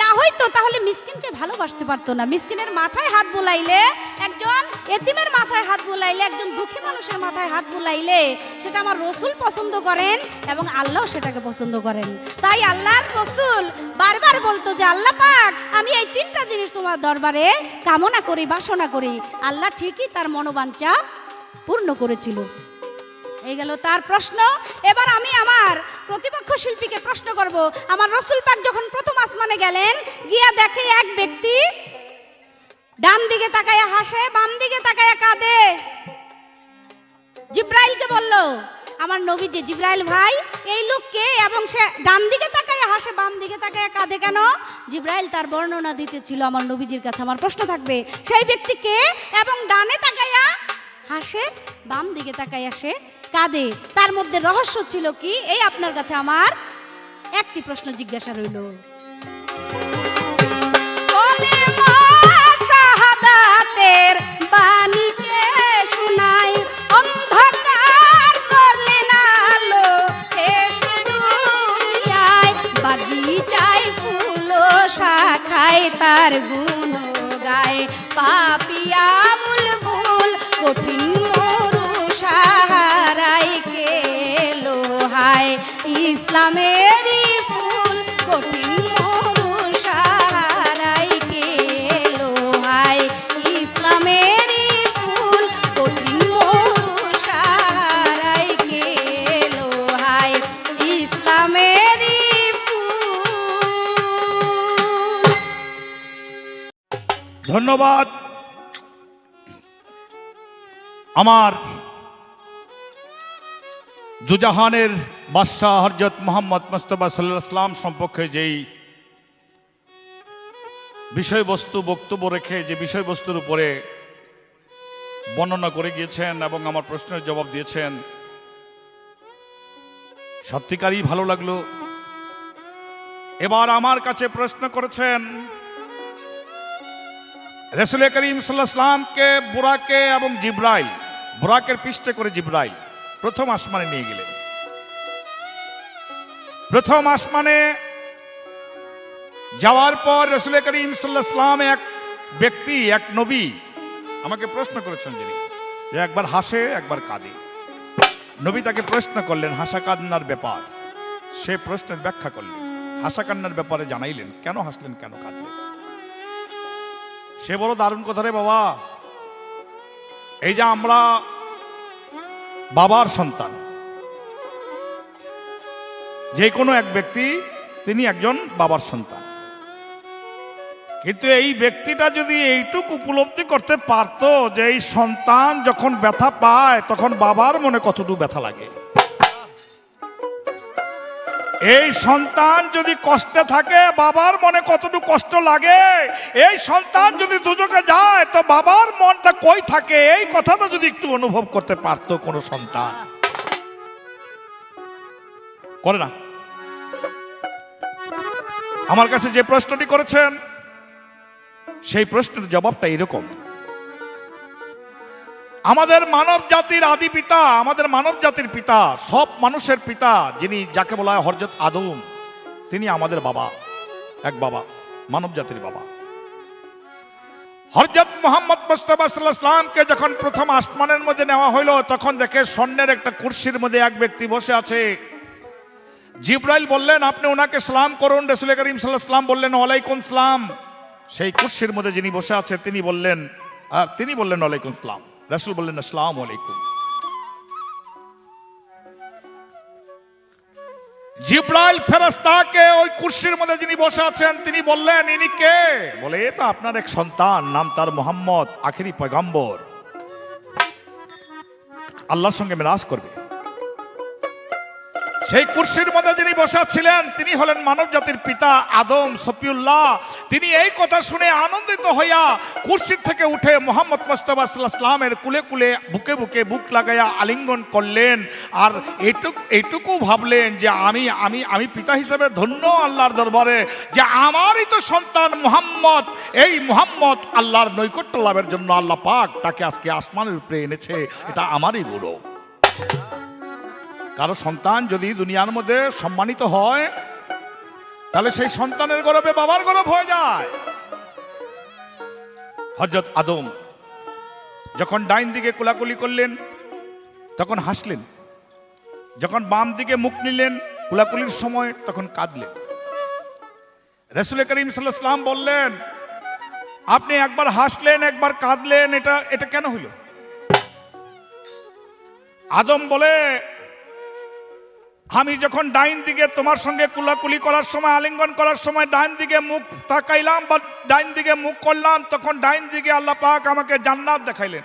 না হইতো তাহলে মিসকিনকে ভালোবাসতে পারতো না। মিসকিনের মাথায় হাত বুলাইলে, একজন এতিমের মাথায় হাত বুলাইলে, একজন দুঃখী মানুষের মাথায় হাত বুলাইলে সেটা আমার রাসূল পছন্দ করেন এবং আল্লাহ সেটাকে পছন্দ করেন। তাই আল্লাহর রাসূল বারবার বলতো যে আল্লাহ পাক আমি এই তিনটা জিনিস তোমার দরবারে কামনা করি, বাসনা করি। আল্লাহ ঠিকই তার মনোবাঞ্ছা পূর্ণ করেছিল। এই গেল তার প্রশ্ন। এবার আমি আমার প্রতিপক্ষ শিল্পীকে প্রশ্ন করব। আমার রাসূল পাক যখন প্রথম আসমানে গেলেন, গিয়া দেখে এক ব্যক্তি ডান দিকে তাকায়া হাসে, বাম দিকে তাকায়া কাঁদে। জিব্রাইলকে বলল আমার নবী যে, জিব্রাইল ভাই এই লোক কে এবং সে ডান দিকে তাকায়া হাসে, বাম দিকে তাকায়া কাঁদে কেন? জিব্রাইল তার বর্ণনা দিতেছিল আমার নবীজির কাছে। আমার প্রশ্ন থাকবে সেই ব্যক্তি কে এবং ডানে তাকায়া হাসে, বাম দিকে তাকায়া সে কাঁদে, তার মধ্যে রহস্য ছিল কি? এই আপনার কাছে আমার একটি প্রশ্ন জিজ্ঞাসা রইল। কলেমা শাহাদাতের বাণীকে শোনাই, অন্ধকার করলেন আলো এসে দুনিয়ায়, বাগিচায় ফুল শাখায় তার গুণ গায়, পাপিয়া বুলবুল কঠিন সাহারাই কে লোহায়, ইসলামেরই ফুল কঠিন সাহারাই কে লোহায়, ইসলামেরই ফুল কঠিন সাহারাই কে লোহায়, ইসলামেরই ফুল। ধন্যবাদ আমার দুজাহানের বাদশাহ হযরত মুহাম্মদ মুস্তাফা সাল্লাল্লাহু আলাইহি ওয়াসাল্লাম সম্পর্কে যেই বিষয়বস্তু বক্তব্য রেখে যে বিষয়বস্তুর উপরে বর্ণনা করে গিয়েছেন এবং আমার প্রশ্নের জবাব দিয়েছেন, সত্যিকারই ভালো লাগলো। এবার আমার কাছে প্রশ্ন করেছেন রাসূল করিম সাল্লাল্লাহু আলাইহি ওয়াসাল্লামকে বুরাকে এবং জিব্রাইল, বুরাকের পৃষ্ঠে করে জিব্রাইল প্রথম আসমানে নিয়ে গেলেন। প্রথম আসমানে যাওয়ার পর রাসূল করিম সাল্লাল্লাহু আলাইহি ওয়াসাল্লাম এক ব্যক্তি, এক নবী আমাকে প্রশ্ন করেছেন, যিনি যে একবার হাসে একবার কাঁদে। নবী তাকে প্রশ্ন করলেন হাসা কান্নার ব্যাপার, সে প্রশ্নের ব্যাখ্যা করলেন, হাসা কান্নার ব্যাপারে জানাইলেন, কেন হাসলেন কেন কাঁদলেন। সে বড় দারুণ কথা রে বাবা, এই যে আমরা বাবার সন্তান, যে কোনো এক ব্যক্তি তিনি একজন বাবার সন্তান, কিন্তু এই ব্যক্তিটা যদি এইটুকু উপলব্ধি করতে পারতো যে এই সন্তান যখন ব্যথা পায় তখন বাবার মনে কতটুকু ব্যথা লাগে, এই সন্তান যদি কষ্টে থাকে বাবার মনে কতটুকু কষ্ট লাগে, এই সন্তান যদি দুজকে যায় তো বাবার মনটা কই থাকে, এই কথাটা যদি একটু অনুভব করতে পারতো কোনো সন্তান, করে না। আমার কাছে যে প্রশ্নটি করেছেন সেই প্রশ্নের জবাবটা এরকম। আমাদের মানব জাতির আদি পিতা, আমাদের মানব জাতির পিতা, সব মানুষের পিতা, যিনি যাকে বলা হয় হযরত আদম, তিনি আমাদের বাবা, এক বাবা, মানব জাতির বাবা। হযরত মুহাম্মদ মুস্তাফা সাল্লাল্লাহু আলাইহি ওয়াসাল্লামকে যখন প্রথম আসমানের মধ্যে নেওয়া হইল তখন দেখে স্বর্ণের একটা কুরসির মধ্যে এক ব্যক্তি বসে আছে, জিব্রাইল বললেন আপনি ওনাকে সালাম করুন। রাসূল করিম সাল্লাল্লাহু আলাইহি ওয়াসাল্লাম বললেন ওয়ালাইকুম সালাম। সেই কুরসির মধ্যে যিনি বসে আছে তিনি বললেন ওয়ালাইকুম সালাম। রাসূল বললেন আসসালামু আলাইকুম। জিব্রাইল ফেরেশতাকে ওই কুরসির মধ্যে যিনি বসে আছেন তিনি বললেন ইনি কে? বলে এটা আপনার এক সন্তান, নাম তার মুহাম্মদ, আখেরি পয়গম্বর, আল্লাহর সঙ্গে মেরাজ করবে। সেই কুরসির মধ্যে যিনি বসা ছিলেন তিনি হলেন মানব জাতির পিতা আদম সফিউল্লাহ। তিনি এই কথা শুনে আনন্দিত হইয়া কুরসির থেকে উঠে মুহাম্মদ মুস্তাফা সাল্লাল্লাহু আলাইহি ওয়াসাল্লামের কুলে কুলে বুকে বুকে বুক লাগাইয়া আলিঙ্গন করলেন। আর এইটুকু ভাবলেন যে আমি পিতা হিসেবে ধন্য আল্লাহর দরবারে যে আমারই তো সন্তান মুহাম্মদ, এই মুহাম্মদ আল্লাহর নৈকট্য লাভের জন্য আল্লাহ পাক তাকে আজকে আসমানের উপরে এনেছে, এটা আমারই গৌরব। কারো সন্তান যদি দুনিয়ার মধ্যে সম্মানিত হয় তাহলে সেই সন্তানের গৌরবে বাবার গৌরব হয়ে যায়। হযরত আদম যখন ডাইন দিকে কোলাকুলি করলেন তখন হাসলেন, যখন বাম দিকে মুখ নিলেন কোলাকুলির সময় তখন কাঁদলেন। রাসূল করিম সাল্লাল্লাহু আলাইহি ওয়াসাল্লাম বললেন আপনি একবার হাসলেন একবার কাঁদলেন, এটা কেন হলো? আদম বলে আমি যখন ডাইন দিকে তোমার সঙ্গে কুলাকুলি করার সময় আলিঙ্গন করার সময় ডাইন দিকে মুখ তাকাইলাম বা ডাইন দিকে মুখ করলাম তখন ডাইন দিকে আল্লাহ পাক আমাকে জান্নাত দেখাইলেন।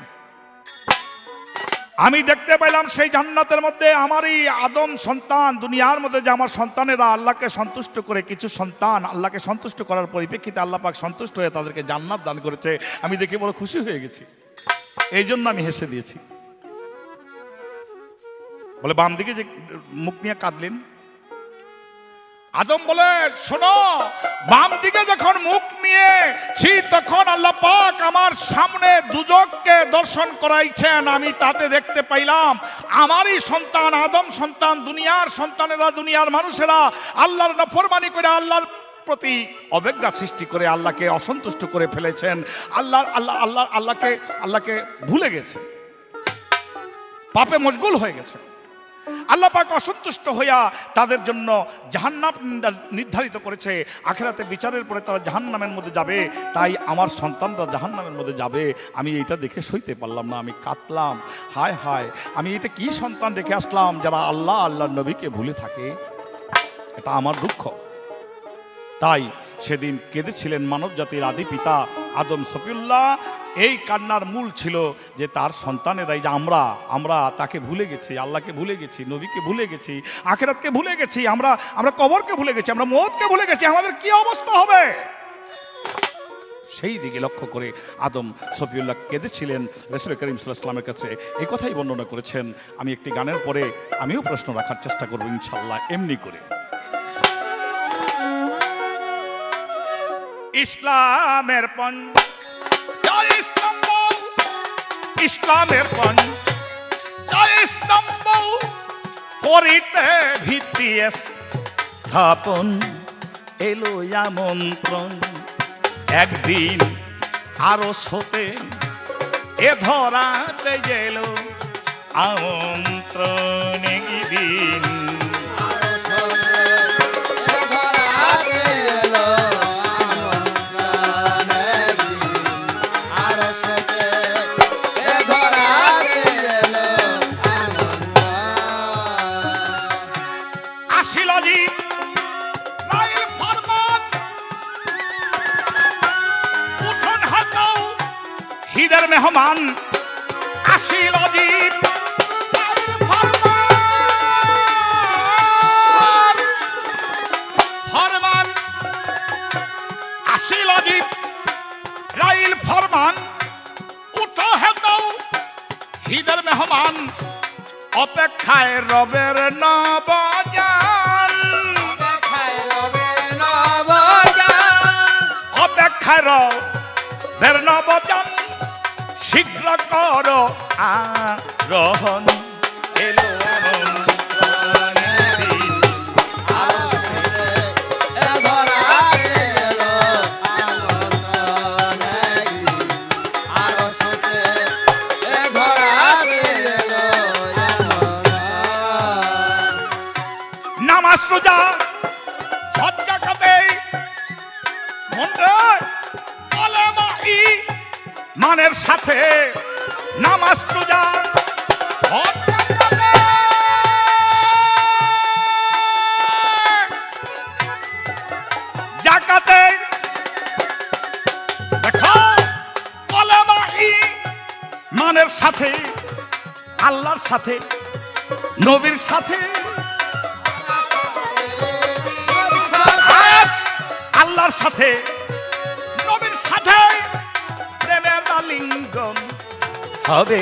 আমি দেখতে পাইলাম সেই জান্নাতের মধ্যে আমারই আদম সন্তান, দুনিয়ার মধ্যে যে আমার সন্তানেরা আল্লাহকে সন্তুষ্ট করে, কিছু সন্তান আল্লাহকে সন্তুষ্ট করার পরিপ্রেক্ষিতে আল্লাহ পাক সন্তুষ্ট হয়ে তাদেরকে জান্নাত দান করেছে। আমি দেখে বড় খুশি হয়ে গেছি, এই জন্য আমি হেসে দিয়েছি। বলে বাম দিকে যে মুখ নিয়ে কাঁদলেন। আদম বলে শোনো, বাম দিকে যখন মুখ নিয়েছি তখন আল্লাহ পাক আমার সামনে দুজককে দর্শন করাইছেন। আমি তাতে দেখতে পাইলাম আমারই সন্তান আদম সন্তান, দুনিয়ার সন্তানেরা, দুনিয়ার মানুষেরা আল্লাহর নাফরমানি করে আল্লাহর প্রতি অবজ্ঞা সৃষ্টি করে আল্লাহকে অসন্তুষ্ট করে ফেলেছেন। আল্লাহকে ভুলে গেছে, পাপে মশগুল হয়ে গেছে। আল্লাহ পাক অসন্তুষ্ট হইয়া তাদের জন্য জাহান্নাম নির্ধারিত করেছে। আখিরাতে বিচারের পরে তারা জাহান্নামের মধ্যে যাবে, তাই আমার সন্তানরা জাহান্নামের মধ্যে যাবে। আমি এটা দেখে সইতে পারলাম না, আমি কাঁদলাম। হায় হায়, আমি এটা কি সন্তান রেখে আসলাম যারা আল্লাহর নবীকে ভুলে থাকে, এটা আমার দুঃখ। তাই সেদিন কেঁদেছিলেন মানব জাতির আদি পিতা আদম সফিউল্লাহ। এই কান্নার মূল ছিল যে তার সন্তানেরাই যে আমরা তাকে ভুলে গেছি, আল্লাহকে ভুলে গেছি, নবীকে ভুলে গেছি, আখিরাতকে ভুলে গেছি, আমরা কবরকে ভুলে গেছি, আমরা মওতকে ভুলে গেছি, আমাদের কি অবস্থা হবে? সেই দিকে লক্ষ্য করে আদম সফিউল্লাহ কেঁদেছিলেন। রাসূল করিম সাল্লাল্লাহু আলাইহি ওয়াসাল্লামের কাছে এই কথাই বর্ণনা করেছেন। আমি একটি গানের পরে আমিও প্রশ্ন রাখার চেষ্টা করব ইনশাআল্লাহ এমনি করে। ইসলামের স্তম্ভ করিতে ভিত্তি স্থাপন, এলো আমন্ত্রণ একদিন আরো হতে এ ধরাতে গেল আমন্ত্রণ একদিন। ঈদের মেহমান আসিল অজিব ফরমান, আসিল অজিব রাইল ফরমান, উঠো হেতাও ঈদের মেহমান, অপেক্ষায় রবের নবজান, অপেক্ষায় রবের নবজান, শীঘ্র কর আরোহণ, এলো নামাজ রোজা মানের সাথে নামাজ পূজা জাকাতে দেখো কলেমা মানের সাথে আল্লাহর সাথে নবীর সাথে আল্লাহর সাথে নবীর সাথে প্রেমের আলিঙ্গন হবে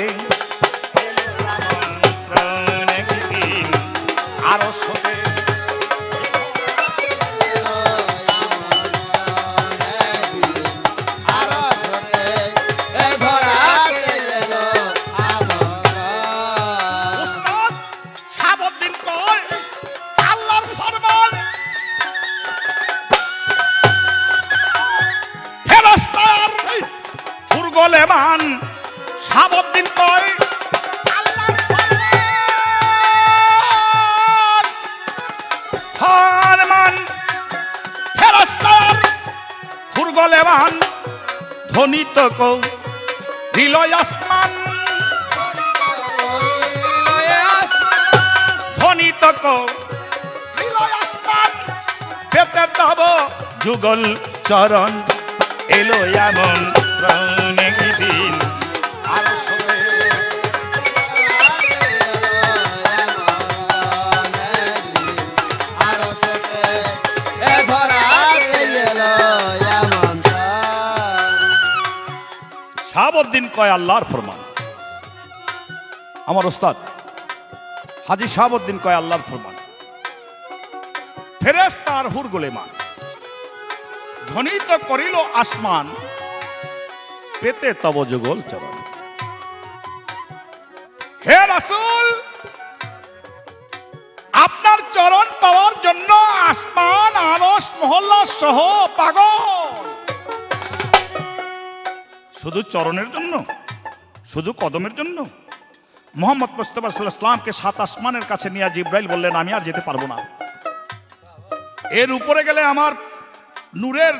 আরো সাথে গোলেমান সাবদ্দিন কয় আল্লাহর ফরমান ফেরেশতার ফুরগলেমান ধ্বনিত কও হৃদয় আসমান ধ্বনিত কও হৃদয় আসমান পেতে তব যুগল চরণ এলো এমন অনেক দিন শাহাবুদ্দিন কয় আল্লাহর ফরমান আমার ওস্তাদ হাজী শাহাবুদ্দিন কয় আল্লাহর ফরমান ফেরেশতা আর হুর গোলেমান ধ্বনিত করিল আসমান পেতে তব যুগল চরণ হে রাসূল আপনার চরণ পাওয়ার জন্য আসমান আরশ মহল্লা সহ পাগল শুধু চরণের জন্য শুধু কদমের জন্য মুহাম্মদ মুস্তাফা সাল্লাল্লাহু আলাইহি ওয়াসাল্লামকে সাত আসমানের কাছে নিয়ে জিবরাইল বললেন আমি আর যেতে পারবো না এর উপরে গেলে আমার নূরের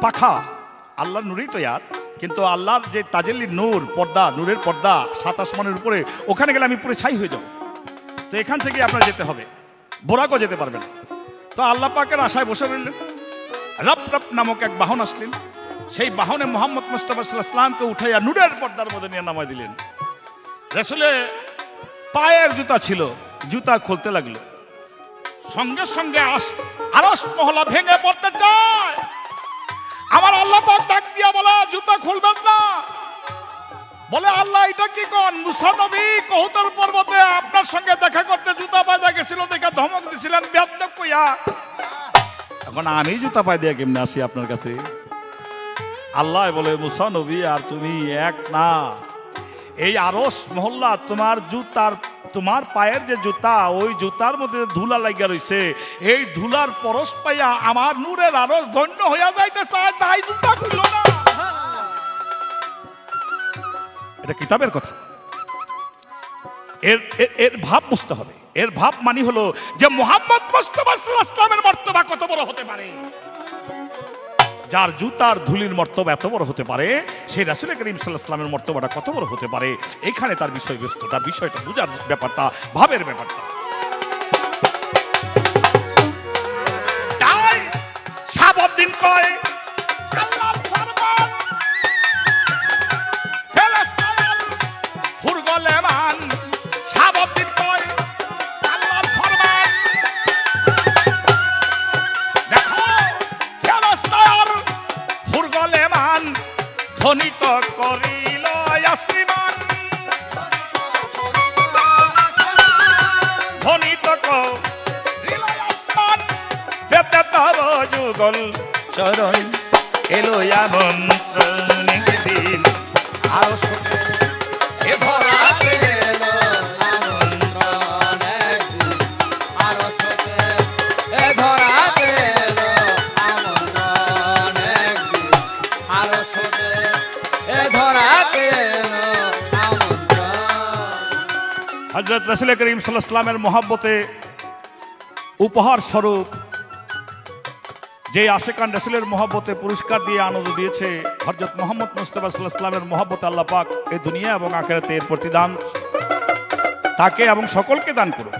পাখা আল্লাহর নূরই তো ইয়ার কিন্তু আল্লাহর যে তাজেল্লি নূর পর্দা নূরের পর্দা সাত আসমানের উপরে ওখানে গেলে আমি পুরো ছাই হয়ে যাব তো এখান থেকে আপনার যেতে হবে বোরাকও যেতে পারবেন তো আল্লাহ পাকের আশায় বসে রইলেন রপ রপ নামক এক বাহন আসলেন সেই বাহনে মুহাম্মদ মুস্তাফা সাল্লাল্লাহু আলাইহি ওয়াসাল্লামকে উঠাইয়া নূরের পর্দার মধ্যে নিয়ে নামাই দিলেন রাসূলের পায়ের জুতা ছিল জুতা খুলতে লাগলো সঙ্গে সঙ্গে আরশ মহল্লা ভেঙে পড়তে চায় আমার আল্লাহ পাক ডাক দিয়া বলে জুতা খুলবেন না বলে আল্লাহ এটা কি কোন মুসা নবী কহুতের পর্বতে আপনার সঙ্গে দেখা করতে জুতা পায়দা গেছিল দেখে ধমক দিছিলেন বেয়াদব কইয়া এখন আমি জুতা পায়দা কেমনে আসি আপনার কাছে আল্লাহ বলে মুসা নবী আর তুমি এক না এই আরশ মহল্লা তোমার জুতার তোমার পায়ের যে জুতা ওই জুতার মধ্যে ধুলা লাগিয়া রইছে এই ধুলার পরশ পাইয়া আমার নূরের আরশ ধন্য হইয়া যাইতে চায় তাই জুতা খুলল না এটা কিতাবের কথা এর ভাব বুঝতে হবে এর ভাব মানে হলো যে মুহাম্মদ মুস্তাফা সাল্লাল্লাহু আলাইহি ওয়াসাল্লামের মর্তবা কত বড় হতে পারে যার জুতার ধুলির মর্তবা এত বড় হতে পারে সেই রাসূল করিম সাল্লাল্লাহু আলাইহি ওয়াসাল্লামের মর্তবাটা কত বড় হতে পারে এখানে তার বিষয়বস্তুটা বিষয়টা বুঝার ব্যাপারটা ভাবের ব্যাপারটা তাই শাহাবুদ্দিন কয় আল্লাহর ফরমান ফেরেশতার হুর গোলেমান শাহাবুদ্দিন কয় আল্লাহর ফরমান দেখো ফেরেশতার হুর গোলেমান ধ্বনিত করিল আসমান ধ্বনিত করিল আসমান পেতে তব যুগল চরণ এলো এমন অনেক দিন আরো শুনে এ ধরাতে এলো আমন্ত্রণ একদিন আরো শুনে এ ধরাতে এলো আমন্ত্রণ একদিন আরো শুনে এ ধরাতে এলো আমন্ত্রণ হযরত রাসূল করিম সাল্লাল্লাহু আলাইহি ওয়াসাল্লামের মহব্বতে উপহার স্বরূপ যে আশেকান রাসূলের মহব্বতে পুরস্কার দিয়ে আনন্দ দিয়েছে হযরত মুহাম্মদ মুস্তাফা সাল্লাল্লাহু আলাইহি ওয়াসাল্লামের মহব্বতে আল্লাহ পাক এই দুনিয়া এবং আখিরাতে এর প্রতিদান তাকে এবং সকলকে দান করুক।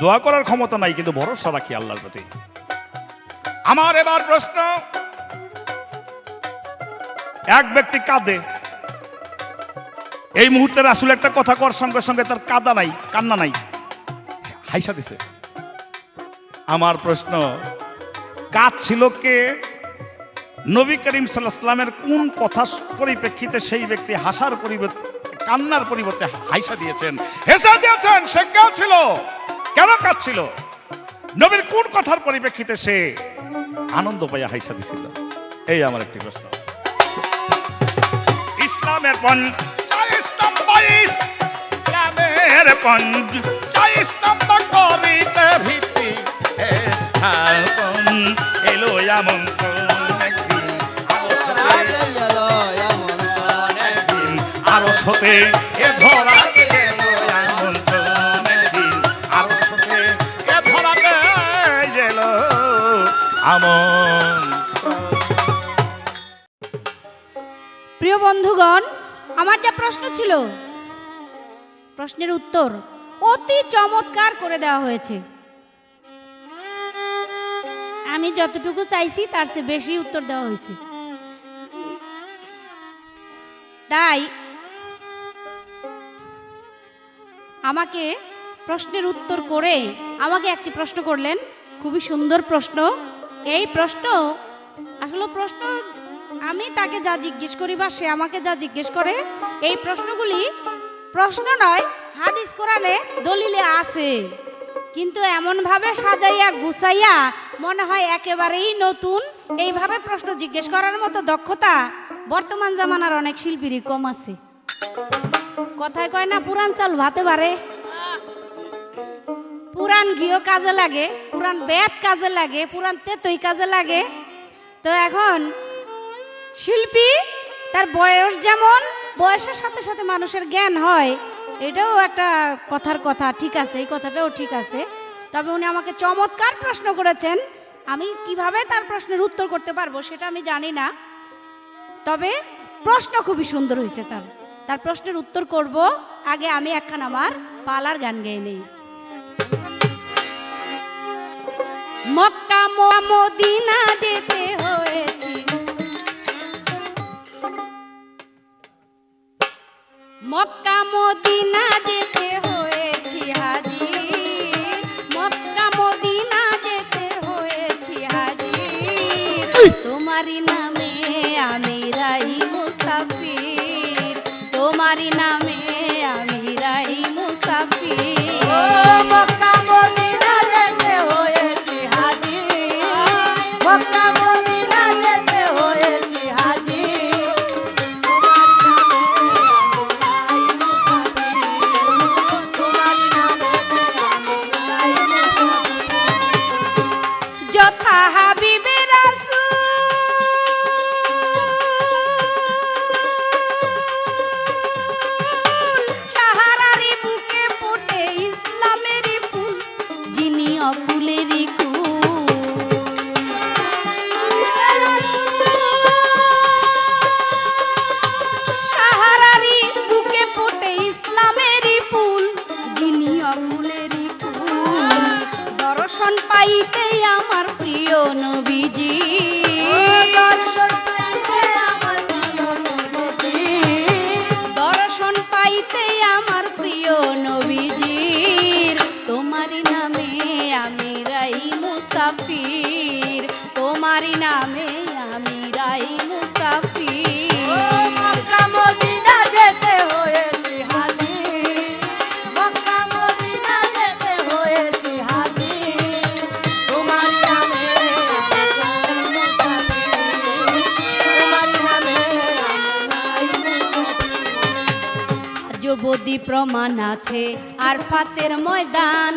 দোয়া করার ক্ষমতা নাই, কিন্তু ভরসা রাখি আল্লাহর প্রতি। আমার এবার প্রশ্ন, এক ব্যক্তি কাঁদে, এই মুহূর্তে রাসূল একটা কথা কর সঙ্গে সঙ্গে তার কান্না নাই, হাইসা দিছে। আমার প্রশ্ন, কাঁদছিল কে? নবী করিম সাল্লাল্লাহু আলাইহি ওয়াসাল্লামের কোন কথা পরিপ্রেক্ষিতে সেই ব্যক্তি হাসার পরিবর্তে কান্নার পরিবর্তে হাইসা দিয়েছেন, হেসা দিয়েছেন? সে কাঁদছিল, কেন কাঁদছিল? নবীর কোন কথার পরিপ্রেক্ষিতে সে আনন্দ পাইয়া হাইসা দিছিল? এই আমার একটি প্রশ্ন। ইসলামের স্তম্ভ করিতে ভিত্তি স্থাপন, এলো এমন আরশ হতে এ ধরাতে, আরশ হতে এ ধরাতে এলো আমন। প্রিয় বন্ধুগণ, আমার যা প্রশ্ন ছিল, প্রশ্নের উত্তর অতি চমৎকার করে দেওয়া হয়েছে। আমি যতটুকু চাইছি তার চেয়ে বেশি উত্তর দেওয়া হয়েছে। তাই আমাকে প্রশ্নের উত্তর করে আমাকে একটি প্রশ্ন করলেন, খুবই সুন্দর প্রশ্ন। এই প্রশ্ন আসলে আমি তাকে যা জিজ্ঞেস করি বা সে আমাকে যা জিজ্ঞেস করে, এই প্রশ্নগুলি প্রশ্ন নয়, হাদিস কোরআনে দলিলে আছে, কিন্তু এমনভাবে সাজাইয়া গুছাইয়া মনে হয় একেবারেই নতুন। এইভাবে প্রশ্ন জিজ্ঞেস করার মতো দক্ষতা বর্তমান জামানার অনেক শিল্পীরই কম আছে। কথায় কয় না, পুরান চাল ভাতে পারে, পুরান ঘিও কাজে লাগে, পুরান বেত কাজে লাগে, পুরান তেতই কাজে লাগে। তো এখন শিল্পী তার বয়স যেমন, বয়সের সাথে সাথে মানুষের জ্ঞান হয়, এটাও একটা কথার কথা, ঠিক আছে, এই কথাটাও ঠিক আছে। তবে উনি আমাকে চমৎকার প্রশ্ন করেছেন, আমি কিভাবে তার প্রশ্নের উত্তর করতে পারবো সেটা আমি জানি না, তবে প্রশ্ন খুবই সুন্দর হয়েছে। তার প্রশ্নের উত্তর করব, আগে আমি একখান আমার পালার গান গেয়ে নেই। মক্কা মদিনা যেতে হয়েছে, মক্কা মদিনা যেতে হয়েছি হাজির, মক্কা মদিনা যেতে হয়েছি হাজির, তোমারই নামে আমি রাই মুসাফির, তোমারই নামে আমি রাই মুসাফির। মক্কা মদিনা যেতে হয়েছি হাজির, মক্কা মদিনা যেতে হয়েছি হাজির, যথা হাবিবে রাসূল সাহারারি বুকে ফোটে ইসলামেরই ফুল, যিনি অকুলেরই কুল, সাহারারি বুকে ফোটে ইসলামেরই ফুল, যিনি অকুলেরই কুল, দর্শন পাইতে আমার প্রিয় নবীজি, দর্শন পেতে আমার প্রিয় নবীজি, দর্শন পাইতে আমার প্রিয় নবীজির, তোমারই নামে আমি রাই মুসাফির, তোমারই নামে আমি রাই মুসাফির। মক্কা মদিনা যেতে হয়েছি হাজির, মক্কা মদিনা যেতে হয়েছি হাজির, তোমার নামে আমি যাই মুসাফির, তোমার নামে আমি যাই মুসাফির। যুবদী প্রমাণ আছে আরফাতের ময়দান,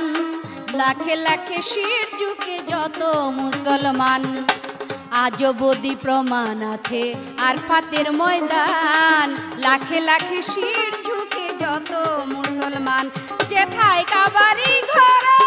লাখে লাখে শির ঝুঁকে যত মুসলমান, আজবদি প্রমাণ আছে আরফাতের ময়দান, লাখে লাখে শির ঝুঁকে যত মুসলমান, যেথায় কাবারি ঘরে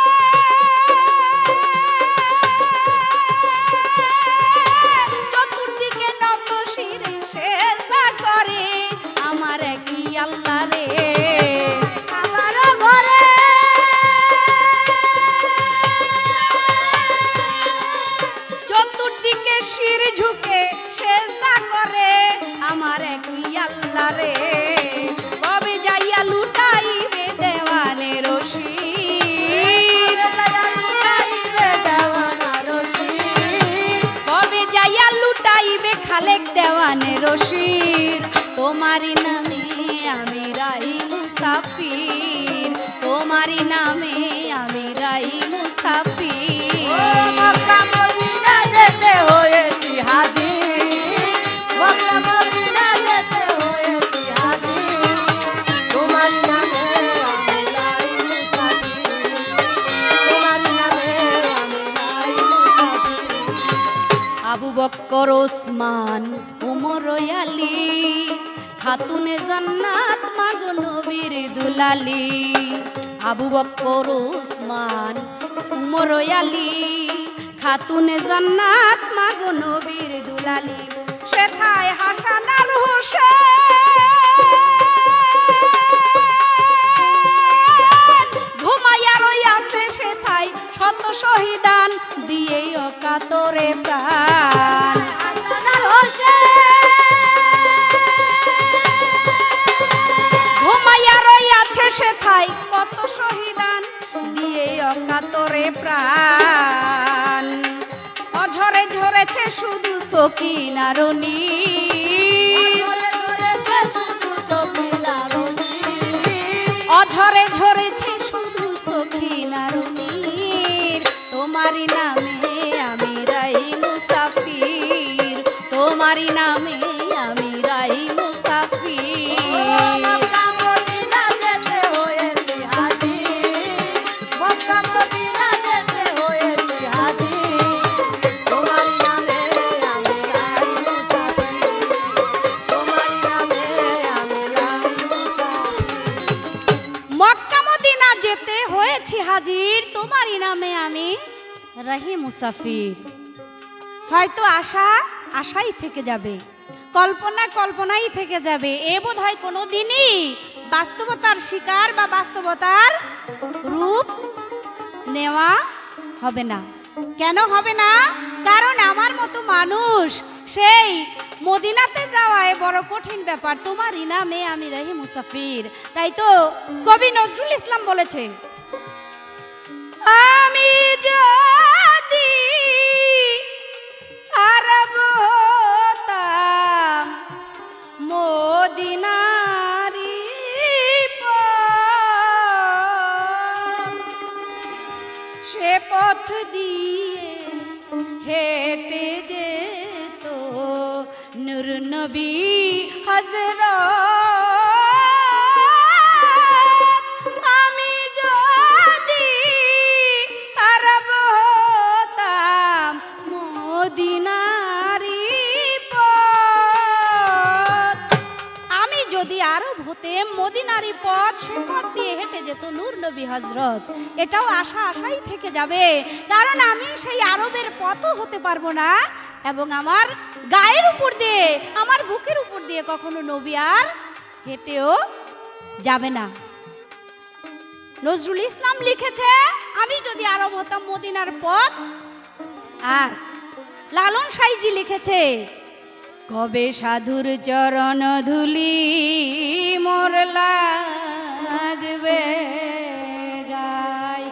শির ঝুঁকে সেজদা করে আমার একই আল্লাহ রে। কবে যাইয়া লুটাইবে দেওয়ানের শির, কবে যাইয়া লুটাইবে খালেক দেওয়ানের শির। তোমারই নামে আমি রাই মুসাফির, তোমারই নামে আমি রাই মুসাফির। মক্কা মদিনা যেতে হয়েছি হাজির, মক্কা মদিনা যেতে হয়েছি হাজির, তোমারই নামে আমি লাই মুসাফির, তোমারই নামে আমি লাই মুসাফির। আবু বক্কর ওসমান উমর আলী খাতুনে জান্নাত মাগো নবীর দুলালি। আবু বক্কর ওসমান উমর আলী খাতুনে জান্নাত মাগো নবীর দুলালি। সেথায় হাসান আর হোসেন ঘুমাইয়া রইয়াছে সেথায় শত শহীদান দিয়ে অকাতরে প্রাণ। হাসান আর হোসেন ঘুমাইয়া রইয়াছে সেথায় কত শহীদান দিয়ে অকাতরে প্রাণ। অঝরে ঝরেছে শুধু সকিনার নীর, অঝরে ঝরেছে শুধু সখিনার নীর। তোমারই নামে আমি রাই মুসাফির, তোমারই নামে আমি রাই মুসাফির। মক্কা মদিনা যেতে হয়েছি হাজির, মক্কা মদিনা যেতে হয়েছি হাজির, তোমারই নামে আমি লাই মুসাফির, তোমারই নামে আমি লাই মুসাফির। মক্কা মদিনা যেতে হয়েছি হাজির, তোমারই নামে আমি রাহি মুসাফির। হয়তো আশা আশাই থেকে যাবে, কল্পনা কল্পনাই থেকে যাবে, এ বোধ হয় কোনোদিনই বাস্তবতার শিকার বা বাস্তবতার রূপ নেওয়া হবে না। কেন হবে না? কারণ আমার মতো মানুষ সেই মদিনাতে যাওয়ায় বড় কঠিন ব্যাপার। তোমারই নামে আমি রাহি মুসাফির। তাই তো কবি নজরুল ইসলাম বলেছে, আমি যদি আরব হতাম মদিনারি পথ, সে পথ দিয়ে হেঁটে যেত নূর নবী হযরত। আমি যদি আরব হতাম মদিনারি পথ, আমি যদি আরব হতে মদিনারি পথ, সে পথ দিয়ে হেঁটে যেত নূর নবী হযরত। এটাও আশা আশাই থেকে যাবে, কারণ আমি সেই আরবের পথও হতে পারবো না, এবং আমার গায়ের উপর দিয়ে, আমার বুকের উপর দিয়ে কখনো নবী আর হেঁটেও যাবে না। নজরুল ইসলাম লিখেছে, আমি যদি আরব হতাম মদিনার পথ। আর লালন সাইজি লিখেছে, কবে সাধুর চরণ ধুলি মোর লাগবে গায়।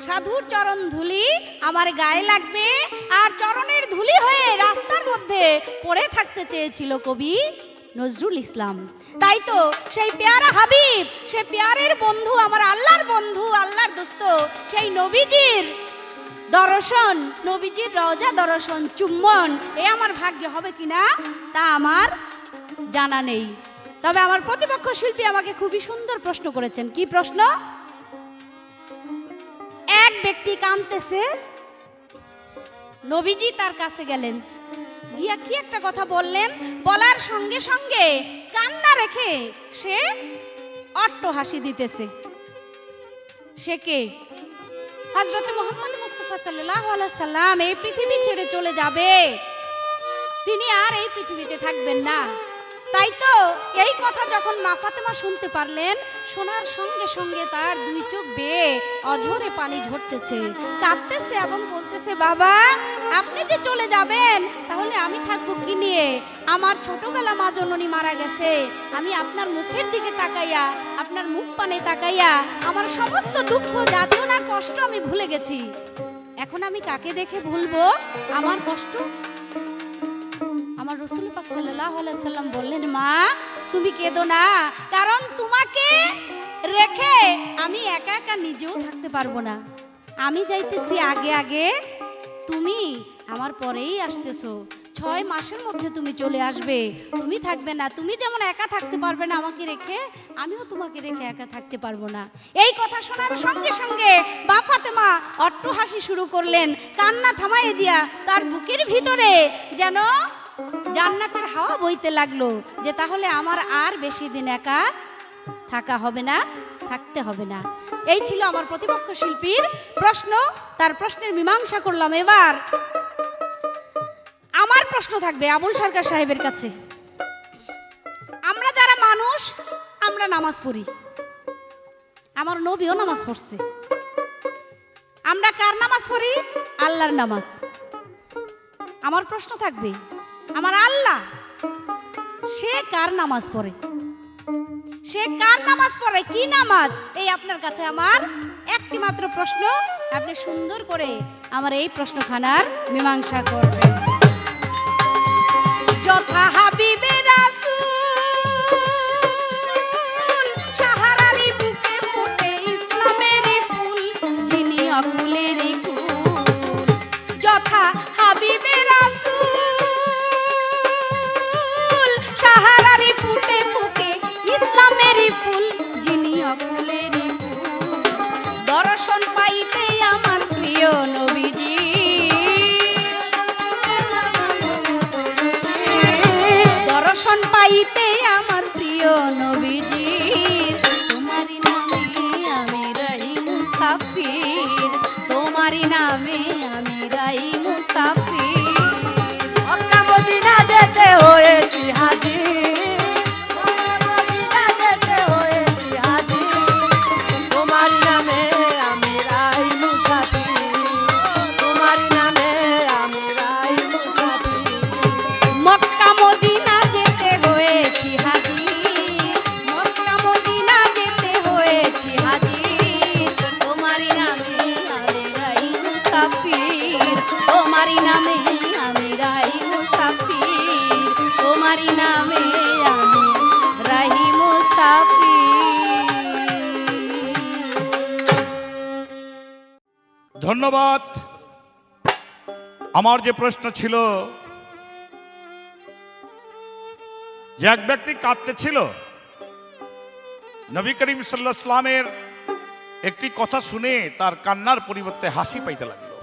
সাধুর চরণ ধুলি আমার গায়ে লাগবে, আর চরণের ধুলি হয়ে রাস্তার মধ্যে পড়ে থাকতে চেয়েছিল কবি নজরুল ইসলাম। তাই তো সেই পেয়ারা হাবিব, সেই পেয়ারের বন্ধু, আমার আল্লাহর বন্ধু, আল্লাহর দোস্ত, সেই নবীজির দর্শন, নবীজির রওজা দর্শন, চুম্বন, এ আমার ভাগ্যে হবে কিনা তা আমার জানা নেই। তবে আমার প্রতিপক্ষ শিল্পী আমাকে খুবই সুন্দর প্রশ্ন করেছেন। কি প্রশ্ন? এক ব্যক্তি কাঁদতেছে, নবীজি তার কাছে গেলেন, গিয়া কি একটা কথা বললেন, বলার সঙ্গে সঙ্গে কান্না রেখে সে অট্ট হাসি দিতেছে। সে কে? হযরতে মুহাম্মদ মুস্তাফা সাল্লাল্লাহু আলাইহি সাল্লাম এই পৃথিবী ছেড়ে চলে যাবে, তিনি আর এই পৃথিবীতে থাকবেন না। তাই তো এই কথা যখন মা ফাতেমা শুনতে পারলেন, শোনার সঙ্গে সঙ্গে তার দুই চোখ বেয়ে অঝরে পানি ঝরতেছে, কাঁদতেছে এবং বলতেছে, বাবা আপনি যে চলে যাবেন তাহলে আমি থাকবো কি নিয়ে? আমার ছোটবেলা মা জননী মারা গেছে, আমি আপনার মুখের দিকে তাকাইয়া, আপনার মুখ পানে তাকাইয়া আমার সমস্ত দুঃখ যাতনা কষ্ট আমি ভুলে গেছি। এখন আমি কাকে দেখে ভুলবো আমার কষ্ট? আমার রাসূল পাক সাল্লাল্লাহু আলাইহি সাল্লাম বললেন, মা তুমি কেঁদো না, কারণ তোমাকে রেখে আমি একা একা নিজেও থাকতে পারবো না। আমি যাইতেছি আগে আগে, তুমি আমার পরেই আসতেছো। 6 মাসের মধ্যে তুমি চলে আসবে, তুমি থাকবে না। তুমি যেমন একা থাকতে পারবে না আমাকে রেখে, আমিও তোমাকে রেখে একা থাকতে পারবো না। এই কথা শোনার সঙ্গে সঙ্গে মা ফাতেমা অট্টহাসি শুরু করলেন, কান্না থামাইয়ে দিয়া তার বুকের ভিতরে যেন জান্নাতের হাওয়া বইতে লাগলো, যে তাহলে আমার আর বেশি দিন একা থাকা হবে না, থাকতে হবে না। এই ছিল আমার প্রতিপক্ষ শিল্পীর প্রশ্ন, তার প্রশ্নের মীমাংসা করলাম। এবার আমার প্রশ্ন থাকবে আবুল সরকার সাহেবের কাছে। আমরা যারা মানুষ, আমরা নামাজ পড়ি, আমার নবীও নামাজ পড়ছে। আমরা কার নামাজ পড়ি? আল্লাহর নামাজ। আমার প্রশ্ন থাকবে, আমার আল্লাহ সে কার নামাজ পড়ে? সে কার নামাজ পড়ে? কি নামাজ? এই আপনার কাছে আমার একটি মাত্র প্রশ্ন, আপনি সুন্দর করে আমার এই প্রশ্নখানার মীমাংসা করবেন। যথা হাবিবে রাসূল সাহারারি বুকে ফোটে ইসলামেরই ফুল, যিনি অকুলেরই কুল। যথা হাবিবে রাসূল সাহারারি ফুটে ফুটে ইসলামেরই ফুল, যিনি অকুলেরই ফুল। দর্শন পাইতে আমার প্রিয় নবীজি, দর্শন পাইতে আমার প্রিয় নবীজির, তোমারি নামে আমি রহি মুসাফির, তোমারি নামে আমি রহি মুসাফির। মক্কা মদিনা যেতে হয়েছি হাজির, মদিনা যেতে হয়েছি হাজির, তোমার নামে আমি রাই মুসাফির, তোমার নামে আমি রাই মুসাফির। মক্কা মদিনা যেতে হয়েছি হাজির, মক্কা মদিনা যেতে হয়েছি হাজির, তোমারি নামে আমি রাই মুসাফির, তোমারি নামে আমি রাই মুসাফির, তোমারি নামে আমি রাহি মুসাফির। ধন্যবাদ। আমার যে প্রশ্ন ছিল যে এক ব্যক্তি কাঁদতেছিল, নবী করিম সাল্লাল্লাহু আলাইহি ওয়াসাল্লামের একটি কথা শুনে তার কান্নার পরিবর্তে হাসি পাইতে লাগলো।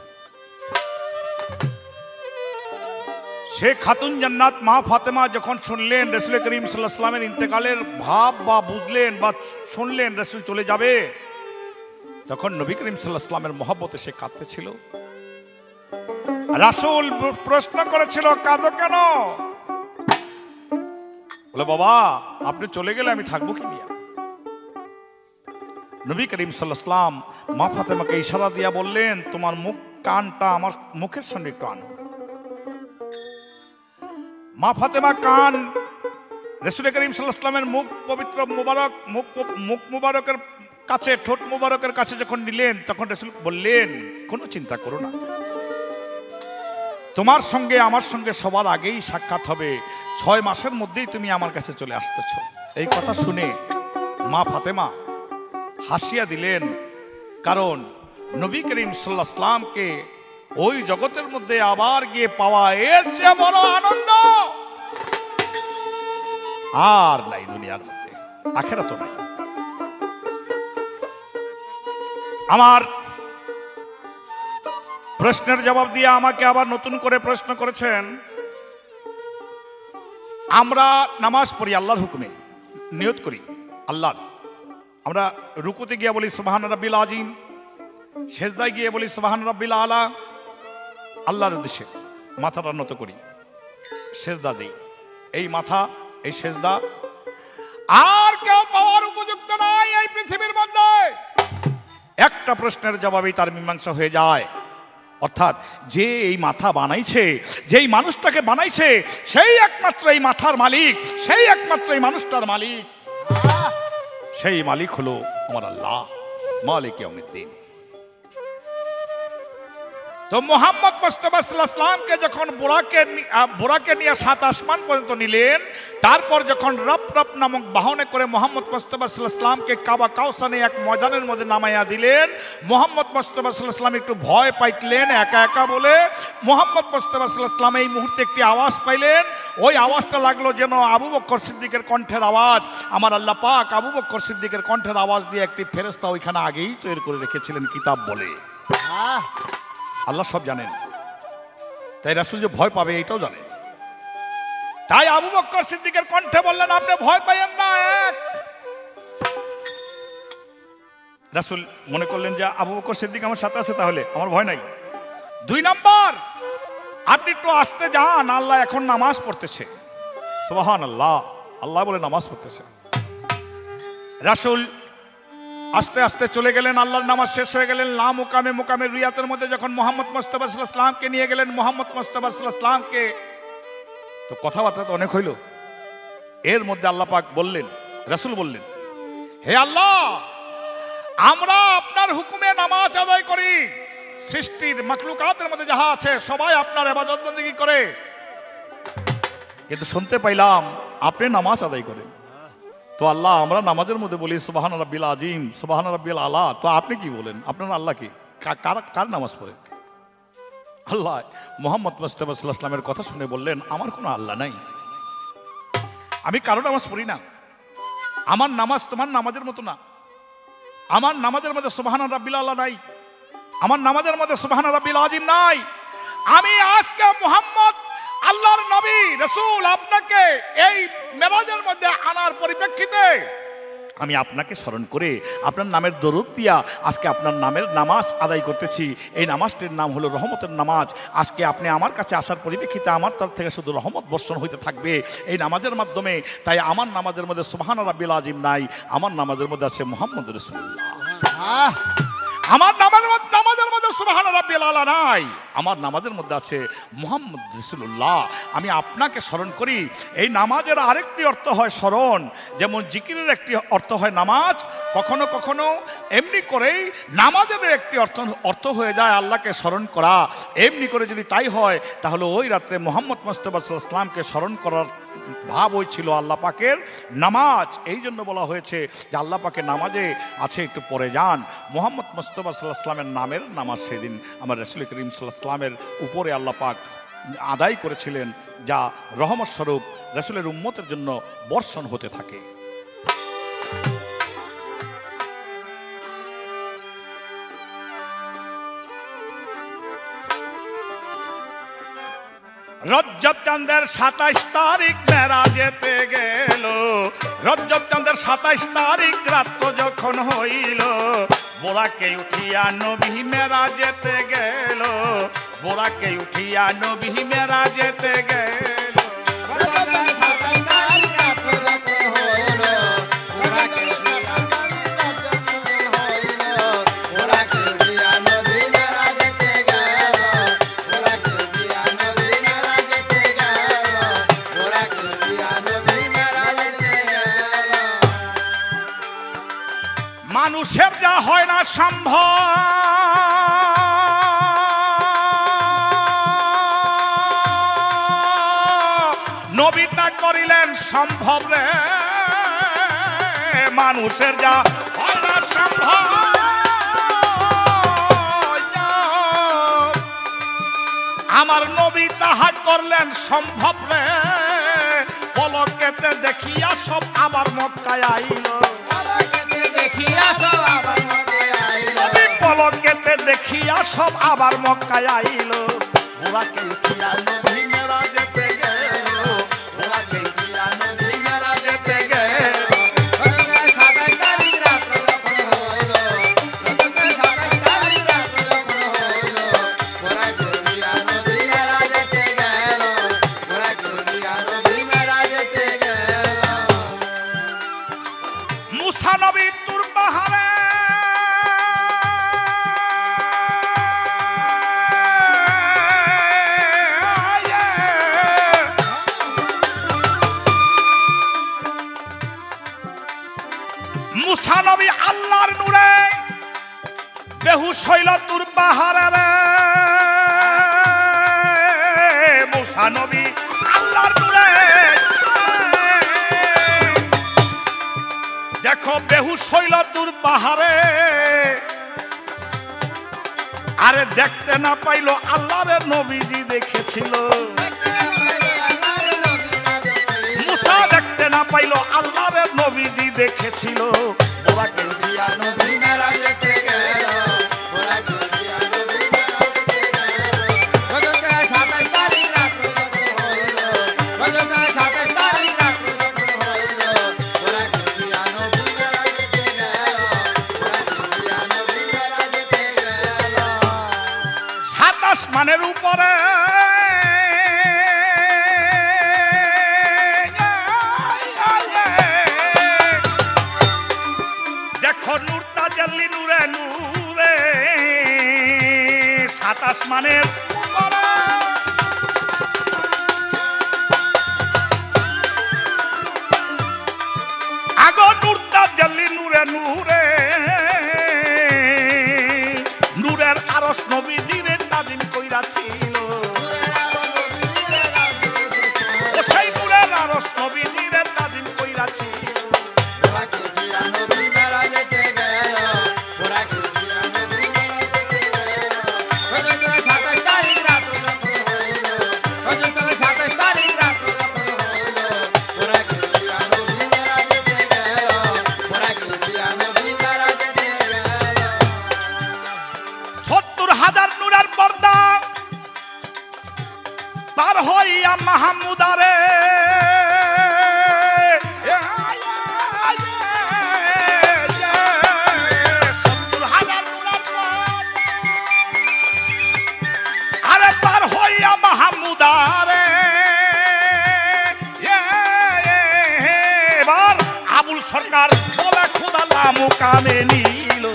সে খাতুন জান্নাত মা ফাতেমা যখন শুনলেন রাসূল করিম সাল্লাল্লাহু আলাইহি ওয়াসাল্লামের ইন্তেকালের ভাব বা বুঝলেন বা শুনলেন রাসূল চলে যাবে, তখন নবী করিম সাল্লাল্লাহু আলাইহি ওয়াসাল্লামের মহব্বতে সে কাঁদতেছিল। রাসূল প্রশ্ন করেছিল, কাঁদো কেন? বলে, বাবা আপনি চলে গেলে আমি থাকবো কি নিয়ে? নবী করিম সাল্লাল্লাহু আলাইহি ওয়াসাল্লাম মা ফাতেমাকে ইশারা দিয়া বললেন, তোমার মুখ কানটা আমার মুখের সামনে একটু আনো। মা ফাতেমা কান রাসূল করিম সাল্লাল্লাহু আলাইহি ওয়াসাল্লামের মুখ পবিত্র মুবারক মুখ মুবারকের কাছে, ঠোঁট মুবারকের কাছে যখন নিলেন, তখন রাসূল বললেন, কোনো চিন্তা করো না, তোমার সঙ্গে আমার সঙ্গে সবার আগেই সাক্ষাৎ হবে, 6 মাসের মধ্যেই তুমি আমার কাছে চলে আসতেছ। এই কথা শুনে মা ফাতেমা হাসিয়া দিলেন, কারণ নবী করিম সাল্লাল্লাহু আলাইহি ওয়াসাল্লামকে ওই জগতের মধ্যে আবার গিয়ে পাওয়া এর চেয়ে বড় আনন্দ আর নাই দুনিয়ার মধ্যে, আখিরাতে নাই। আমার প্রশ্নের জবাব দিয়ে আমাকে আবার নতুন করে প্রশ্ন করেছেন। আমরা নামাজ পড়ি আল্লাহর হুকুমে, নিয়ত করি আল্লাহর। আমরা রুকুতে গিয়ে বলি সুবহান রাব্বিল আযীম, সেজদায় গিয়ে বলি সুবহান রাব্বিল আলা, আল্লাহর উদ্দেশ্যে মাথাটা নত করি, সেজদা দেই। এই মাথা, এই সেজদা আর কেউ পাওয়ার উপযুক্ত নয় এই পৃথিবীর মধ্যে। একটা প্রশ্নের জবাবেই তার মীমাংসা হয়ে যায়, অর্থাৎ যে এই মাথা বানাইছে, যেই মানুষটাকে বানাইছে, সেই একমাত্র এই মাথার মালিক, সেই একমাত্র এই মানুষটার মালিক, সেই মালিক হলো আমার আল্লাহ মালিক ইয়াউমিদ্দিন। তো মোহাম্মদ মুস্তাফা সাল্লাল্লাহু আলাইহি ওয়াসাল্লামকে যখন বোরাকে নিয়ে 7 আসমান পর্যন্ত নিলেন, তারপর যখন রব রব নামক বাহনে করে মোহাম্মদ মুস্তাফা সাল্লাল্লাহু আলাইহি ওয়াসাল্লামকে কাবা কাউসানে এক ময়দানের মধ্যে নামাইয়া দিলেন, মোহাম্মদ মুস্তাফা সাল্লাল্লাহু আলাইহি ওয়াসাল্লাম একটু ভয় পাইলেন একা একা বলে। মোহাম্মদ মুস্তাফা সাল্লাল্লাহু আলাইহি ওয়াসাল্লাম এই মুহূর্তে একটি আওয়াজ পাইলেন, ওই আওয়াজটা লাগলো যেন আবু বকর সিদ্দিকের কণ্ঠের আওয়াজ। আমার আল্লাহ পাক আবু বকর সিদ্দিকের কণ্ঠের আওয়াজ দিয়ে একটি ফেরেশতা ওইখানে আগেই তৈরি করে রেখেছিলেন কিতাব বলে। আল্লাহ সব জানেন, তাই রাসূল যে ভয় পাবে এটাও জানেন। তাই আবু বকর সিদ্দিকের কণ্ঠে বললেন, আপনি ভয় পাইয়েন না। রাসূল মনে করলেন যে আবু বকর সিদ্দিক আমার সাথে আছে, তাহলে আমার ভয় নাই। 2 নাম্বার, আপনি একটু আস্তে যান, আল্লাহ এখন নামাজ পড়তেছে। সুবহানাল্লাহ, আল্লাহ বলে নামাজ পড়তেছে। রাসূল আস্তে আস্তে চলে গেলেন, আল্লাহর নামাজ শেষ হয়ে গেলেন। লা মুকামে মুকামে রিয়াতের মধ্যে যখন মোহাম্মদ মুস্তাফা সাল্লাল্লাহু আলাইহি ওয়াসাল্লামকে নিয়ে গেলেন, মোহাম্মদ মুস্তাফা সাল্লাল্লাহু আলাইহি ওয়াসাল্লামকে তো কথাবার্তা তো অনেক হইল। এর মধ্যে আল্লাহ পাক বললেন, রাসূল বললেন, হে আল্লাহ, আমরা আপনার হুকুমে নামাজ আদায় করি। সৃষ্টির মাখলুকাতের মধ্যে যাহা আছে সবাই আপনার ইবাদত বন্দেগী করে, কিন্তু শুনতে পাইলাম আপনি নামাজ আদায় করেন। তো আল্লাহ, আমরা নামাজের মধ্যে বলি সুবহান রাব্বিল আযীম, সুবহান রাব্বিল আলা, তো আপনি কি বলেন? আপনার আল্লাহ কি? কার নামাজ পড়েন? আল্লাহ মুহাম্মদ মুস্তাফা সাল্লাল্লাহু আলাইহি ওয়াসাল্লামের কথা শুনে বললেন, আমার কোনো আল্লাহ নাই, আমি কারো নামাজ পড়ি না। আমার নামাজ তোমার নামাজের মতো না। আমার নামাজের মধ্যে সুবহান রাব্বিল আলা নাই, আমার নামাজের মধ্যে সুবহান রাব্বিল আযীম নাই। আমি আজকে মুহাম্মদ আল্লাহর নবী রাসূল আপনাকে এই মেরাজের মধ্যে আনার পরিপ্রেক্ষিতে আমি আপনাকে স্মরণ করে আপনার নামের দরুদ দিয়া আজকে আপনার নামের নামাজ আদায় করতেছি। এই নামাজটির নাম হলো রহমতের নামাজ। আজকে আপনি আমার কাছে আসার পরিপ্রেক্ষিতে আমার তরফ থেকে শুধু রহমত বর্ষণ হইতে থাকবে এই নামাজের মাধ্যমে। তাই আমার নামাজের মধ্যে সুবহান রাব্বিল আযীম নাই, আমার নামাজের মধ্যে আছে মুহাম্মদ রাসূলুল্লাহ। আমার নামাজের মধ্যে সুবহান রাব্বিল আলা নাই, আমার নামাজের মধ্যে আছে মুহাম্মদ রাসূলুল্লাহ। আমি আপনাকে স্মরণ করি। এই নামাজের আরেকটি অর্থ হয় স্মরণ, যেমন জিকিরের একটি অর্থ হয় নামাজ। কখনো কখনো এমনি করেই নামাজের একটি অর্থ হয়ে যায় আল্লাহকে স্মরণ করা। এমনি করে যদি তাই হয়, তাহলে ওই রাত্রে মুহাম্মদ মুস্তাফা সাল্লাল্লাহু আলাইহি ওয়াসাল্লামকে স্মরণ করার ভাব ওই ছিল আল্লাহ পাকের নামাজ। এই জন্য বলা হয়েছে যে আল্লাহ পাকের নামাজে আছে, একটু পরে যান। মুহাম্মদ মুস্তাফা সাল্লাল্লাহু আলাইহি ওয়াসাল্লামের নামের নামাজ সেদিন আমার রাসূল করিম সাল্লাল্লাহু আলাইহি ওয়াসাল্লামের উপরে আল্লাহ পাক আদায় করেছিলেন, যা রহমত স্বরূপ রাসূলের উম্মতের জন্য বর্ষণ হতে থাকে। রজব চাঁদের 27 তারিখ মেরাজেতে গেল, রজব চাঁদের 27 তারিখ রাত যখন হইল, বোরাকে উঠিয়া নবী মেরাজেতে গেল, বোরাকে উঠিয়া নবী মেরাজেতে গেল। মানুষের যা হয় না সম্ভব, নবী তা করিলেন সম্ভব রে। মানুষের যা হয় না সম্ভব, আমার নবী তাহা করলেন সম্ভব রে। পলকেতে দেখিয়া সব আবার মক্কায় আইল, পলকেতে দেখিয়া সব আবার মক্কায় আইল। বোরাকে উঠিয়া নবী মেরাজেতে গেল, বোরাকে উঠিয়া নবী মেরাজেতে গেল। বেহুশ হইল দূর পাহাড়ে, আরে দেখতে না পাইল আল্লাহর নবীজি দেখেছিল। মুসা দেখতে না পাইল আল্লাহর নবীজি দেখেছিল। ওরাকে দিয়া নবী মেরাজেতে গেল, ওরাকে দিয়া নবী মেরাজেতে গেল। রজতে 27 তারিখ রাত্রে যখন হইল, রজতে 27 তারিখ রাত্রে যখন হইল, ওরাকে দিয়া নবী মেরাজেতে গেল, ওরাকে দিয়া নবী মেরাজেতে গেল। 27 মানের উপরে দেখো নূর তাজাল্লি নূরে নূরে 27 মানের উপরে। আগো নূর তাজাল্লি নূরে নূরে নূরের আরশ নবীজিরে তাজিম কইরাছিল। ও সেই নূরের আরশ নবীজিরে তাজিম কইরাছিল। ওরাকে দিয়া নবী মেরাজেতে গেল, ওরাকে দিয়া নবী মেরাজেতে গেল। রজতে 27 তারিখ রাত্রে যখন হইল, রজতে 27 তারিখ রাত্রে যখন হইল, ওরাকে দিয়া নবী মেরাজেতে গেল, ওরাকে দিয়া নবী মেরাজেতে গেল। 70,000 নূরের পর্দা পার হইয়া মাহমুদারে 70,000 নূরের পর্দা আরে পার হইয়া মাহমুদারে। এবার আবুল সরকার বলে খোদা মুকামে নিল।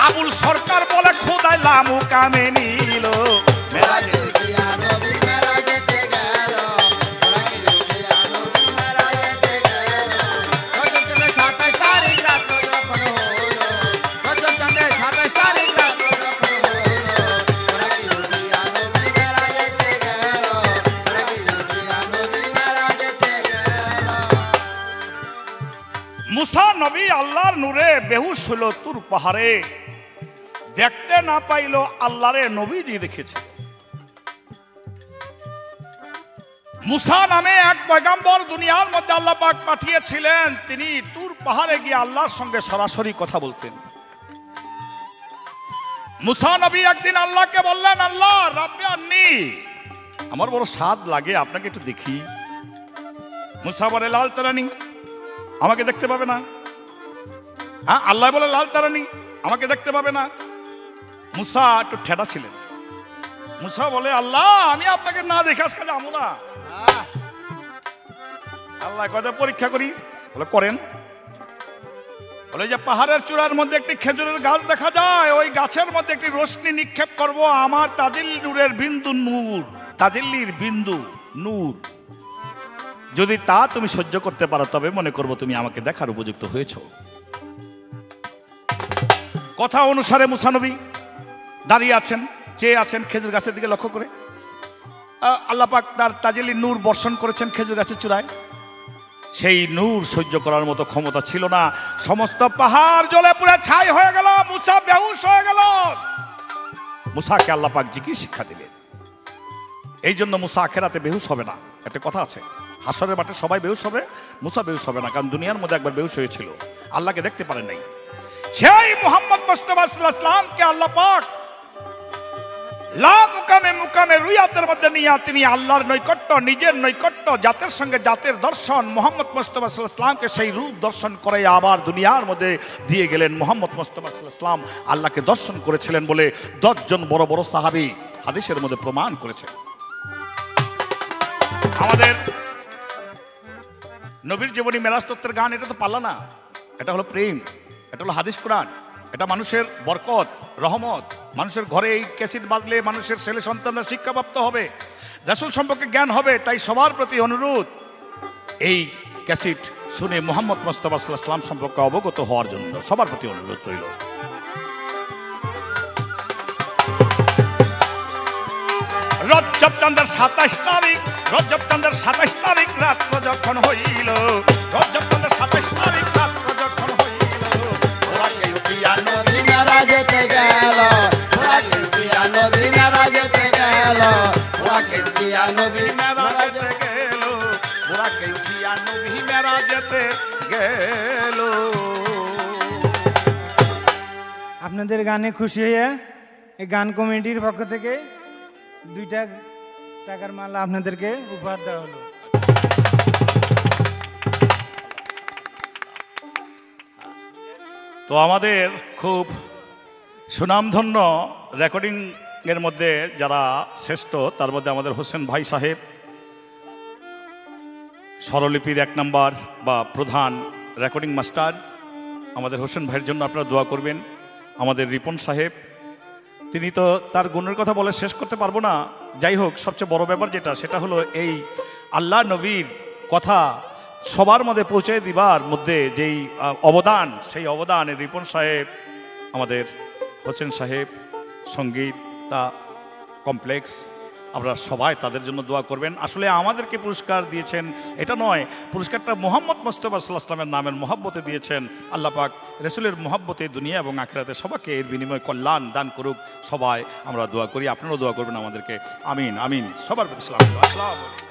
আবুল সরকার বলে খোদাই মুকামে নিল। ওরাকে দিয়া নবী মেরাজেতে গেল, ওরাকে দিয়া নবী মেরাজেতে গেল। রজতে 27 তারিখ রাত্রে যখন হইল, রজতে 27 তারিখ রাত্রে যখন হইল, ওরাকে দিয়া নবী মেরাজেতে গেল, ওরাকে দিয়া নবী মেরাজেতে গেল। মুসা নবী আল্লাহর নূরে বেহুশ হলো তুর পাহাড়ে, দেখতে না পাইল আল্লাহরে নবীজি দেখেছে। মুসা নামে এক পয়গাম্বর দুনিয়ার মধ্যে আল্লাহ পাক পাঠিয়েছিলেন। তিনি তুর পাহাড়ে গিয়ে আল্লাহর সঙ্গে সরাসরি কথা বলতেন। মুসা নবী একদিন আল্লাহকে বললেন, আল্লাহ রাব্বি আন্নি, আমার বড় স্বাদ লাগে, আপনাকে একটু দেখি। মুসা বলে, লাল তারানি, আমাকে দেখতে পাবে না? হ্যাঁ, আল্লাহ বলে লাল তারানি, আমাকে দেখতে পাবে না? মুসা একটু ঠেটা ছিলেন। মুসা বলে, আল্লাহ আমি আপনাকে না দেখে আজকে যাবো না। আল্লাহ কথা পরীক্ষা করি, বলে করেন। বলে যে পাহাড়ের চূড়ার মধ্যে একটি খেজুরের গাছ দেখা যায়, ওই গাছের মধ্যে একটি রশ্মি নিক্ষেপ করব, আমার তাজিল্লি নূরের বিন্দু নূর, তাজিল্লির বিন্দু নূর, যদি তা তুমি সহ্য করতে পারো তবে মনে করবো তুমি আমাকে দেখার উপযুক্ত হয়েছো। কথা অনুসারে মুসা নবী দাঁড়িয়ে আছেন, চেয়ে আছেন খেজুর গাছের দিকে লক্ষ্য করে। আল্লাহ পাক তার তাজিল্লি নূর বর্ষণ করেছেন খেজুর গাছের চূড়ায়। সেই নূর সহ্য করার মতো ক্ষমতা ছিল না, সমস্ত পাহাড় জ্বলে পুড়ে ছাই হয়ে গেল, মুসা বেহুশ হয়ে গেল। মুসাকে আল্লাহ পাক জিকির শিক্ষা দিলেন। এই জন্য মুসা আখেরাতে বেহুশ হবে না। একটা কথা আছে, হাসরের মাঠে সবাই বেহুশ হবে, মুসা বেহুশ হবে না, কারণ দুনিয়ার মধ্যে একবার বেহুশ হয়েছিল, আল্লাহকে দেখতে পারেন নাই। সেই মুহাম্মদ মুস্তাফা সাল্লাল্লাহু আলাইহি ওয়াসাল্লামকে আল্লাহ পাক লা মুকামে মুকামে রুয়াতের মধ্যে নিয়ে তিনি আল্লাহর নৈকট্য, নিজের নৈকট্য, জাতের সঙ্গে জাতের দর্শন, মুহাম্মদ মুস্তাফা সাল্লাল্লাহু আলাইহি ওয়াসাল্লামকে সেই রূপ দর্শন করে আবার দুনিয়ার মধ্যে দিয়ে গেলেন। মুহাম্মদ মুস্তাফা সাল্লাল্লাহু আলাইহি ওয়াসাল্লাম আল্লাহকে দর্শন করেছিলেন বলে 10 জন বড় বড় সাহাবী হাদিসের মধ্যে প্রমাণ করেছে। আমাদের নবীর জীবনী মেরাজ তত্ত্বের গান, এটা তো পাল্লা না, এটা হলো প্রেম, এটা হলো হাদিস কোরআন, এটা মানুষের বরকত রহমত। মানুষের ঘরে এই ক্যাসেট বাজলে মানুষের ছেলে সন্তানরা শিক্ষাপ্রাপ্ত হবে, রাসূল সম্পর্কে জ্ঞান হবে। তাই সবার প্রতি অনুরোধ, এই ক্যাসেট শুনে মুহাম্মদ মুস্তাফা সাল্লাল্লাহু আলাইহি ওয়াসাল্লাম সম্পর্কে অবগত হওয়ার জন্য সবার প্রতি অনুরোধ রইল। রজব চন্দ্রের 27 তারিখ, রজব চন্দ্রের 27 তারিখ রাত্র যখন হইল, রজব চন্দ্রের 27 তারিখ রাত্র যখন হইল, ওরাকে উঠিয়া নদী নারা যেতে গেল, ওরাকে উঠিয়া নদী নারা যেতে গেল, ওরাকে উঠিয়া নদী মেরা যেতে গেল, ওরাকে উঠিয়া নদী মেরা যেতে গেল। আপনাদের গানে খুশি হয়ে এই গান কমিটির পক্ষ থেকে 2টা টাকার মালা আপনাদেরকে উপহার দেওয়া হলো। তো আমাদের খুব সুনামধন্য রেকর্ডিং এর মধ্যে যারা শ্রেষ্ঠ তার মধ্যে আমাদের হোসেন ভাই সাহেব স্বরলিপির 1 নম্বর বা প্রধান রেকর্ডিং মাস্টার, আমাদের হোসেন ভাইয়ের জন্য আপনারা দোয়া করবেন। আমাদের রিপন সাহেব, তিনি তো তার গুণের কথা বলে শেষ করতে পারবো না। যাই হোক, সবচেয়ে বড় ব্যাপার যেটা সেটা হলো এই আল্লাহ নবীর কথা সবার মধ্যে পৌঁছে দিবার মধ্যে যেই অবদান, সেই অবদানে রিপন সাহেব, আমাদের হোসেন সাহেব, সঙ্গীতা কমপ্লেক্স, আমরা সবাই তাদের জন্য দোয়া করবেন। আসলে আমাদেরকে পুরস্কার দিয়েছেন এটা নয়, পুরস্কারটা মোহাম্মদ মুস্তাফা সাল্লাল্লাহু আলাইহি ওয়াসাল্লামের নামের মহব্বতে দিয়েছেন। আল্লাহ পাক রাসূলের মহব্বতে দুনিয়া এবং আখিরাতে সবাইকে এর বিনিময়ে কল্যাণ দান করুক। সবাই আমরা দোয়া করি, আপনারাও দোয়া করবেন আমাদেরকে। আমিন আমিন। সবার প্রতি সালাম। আসসালামু আলাইকুম।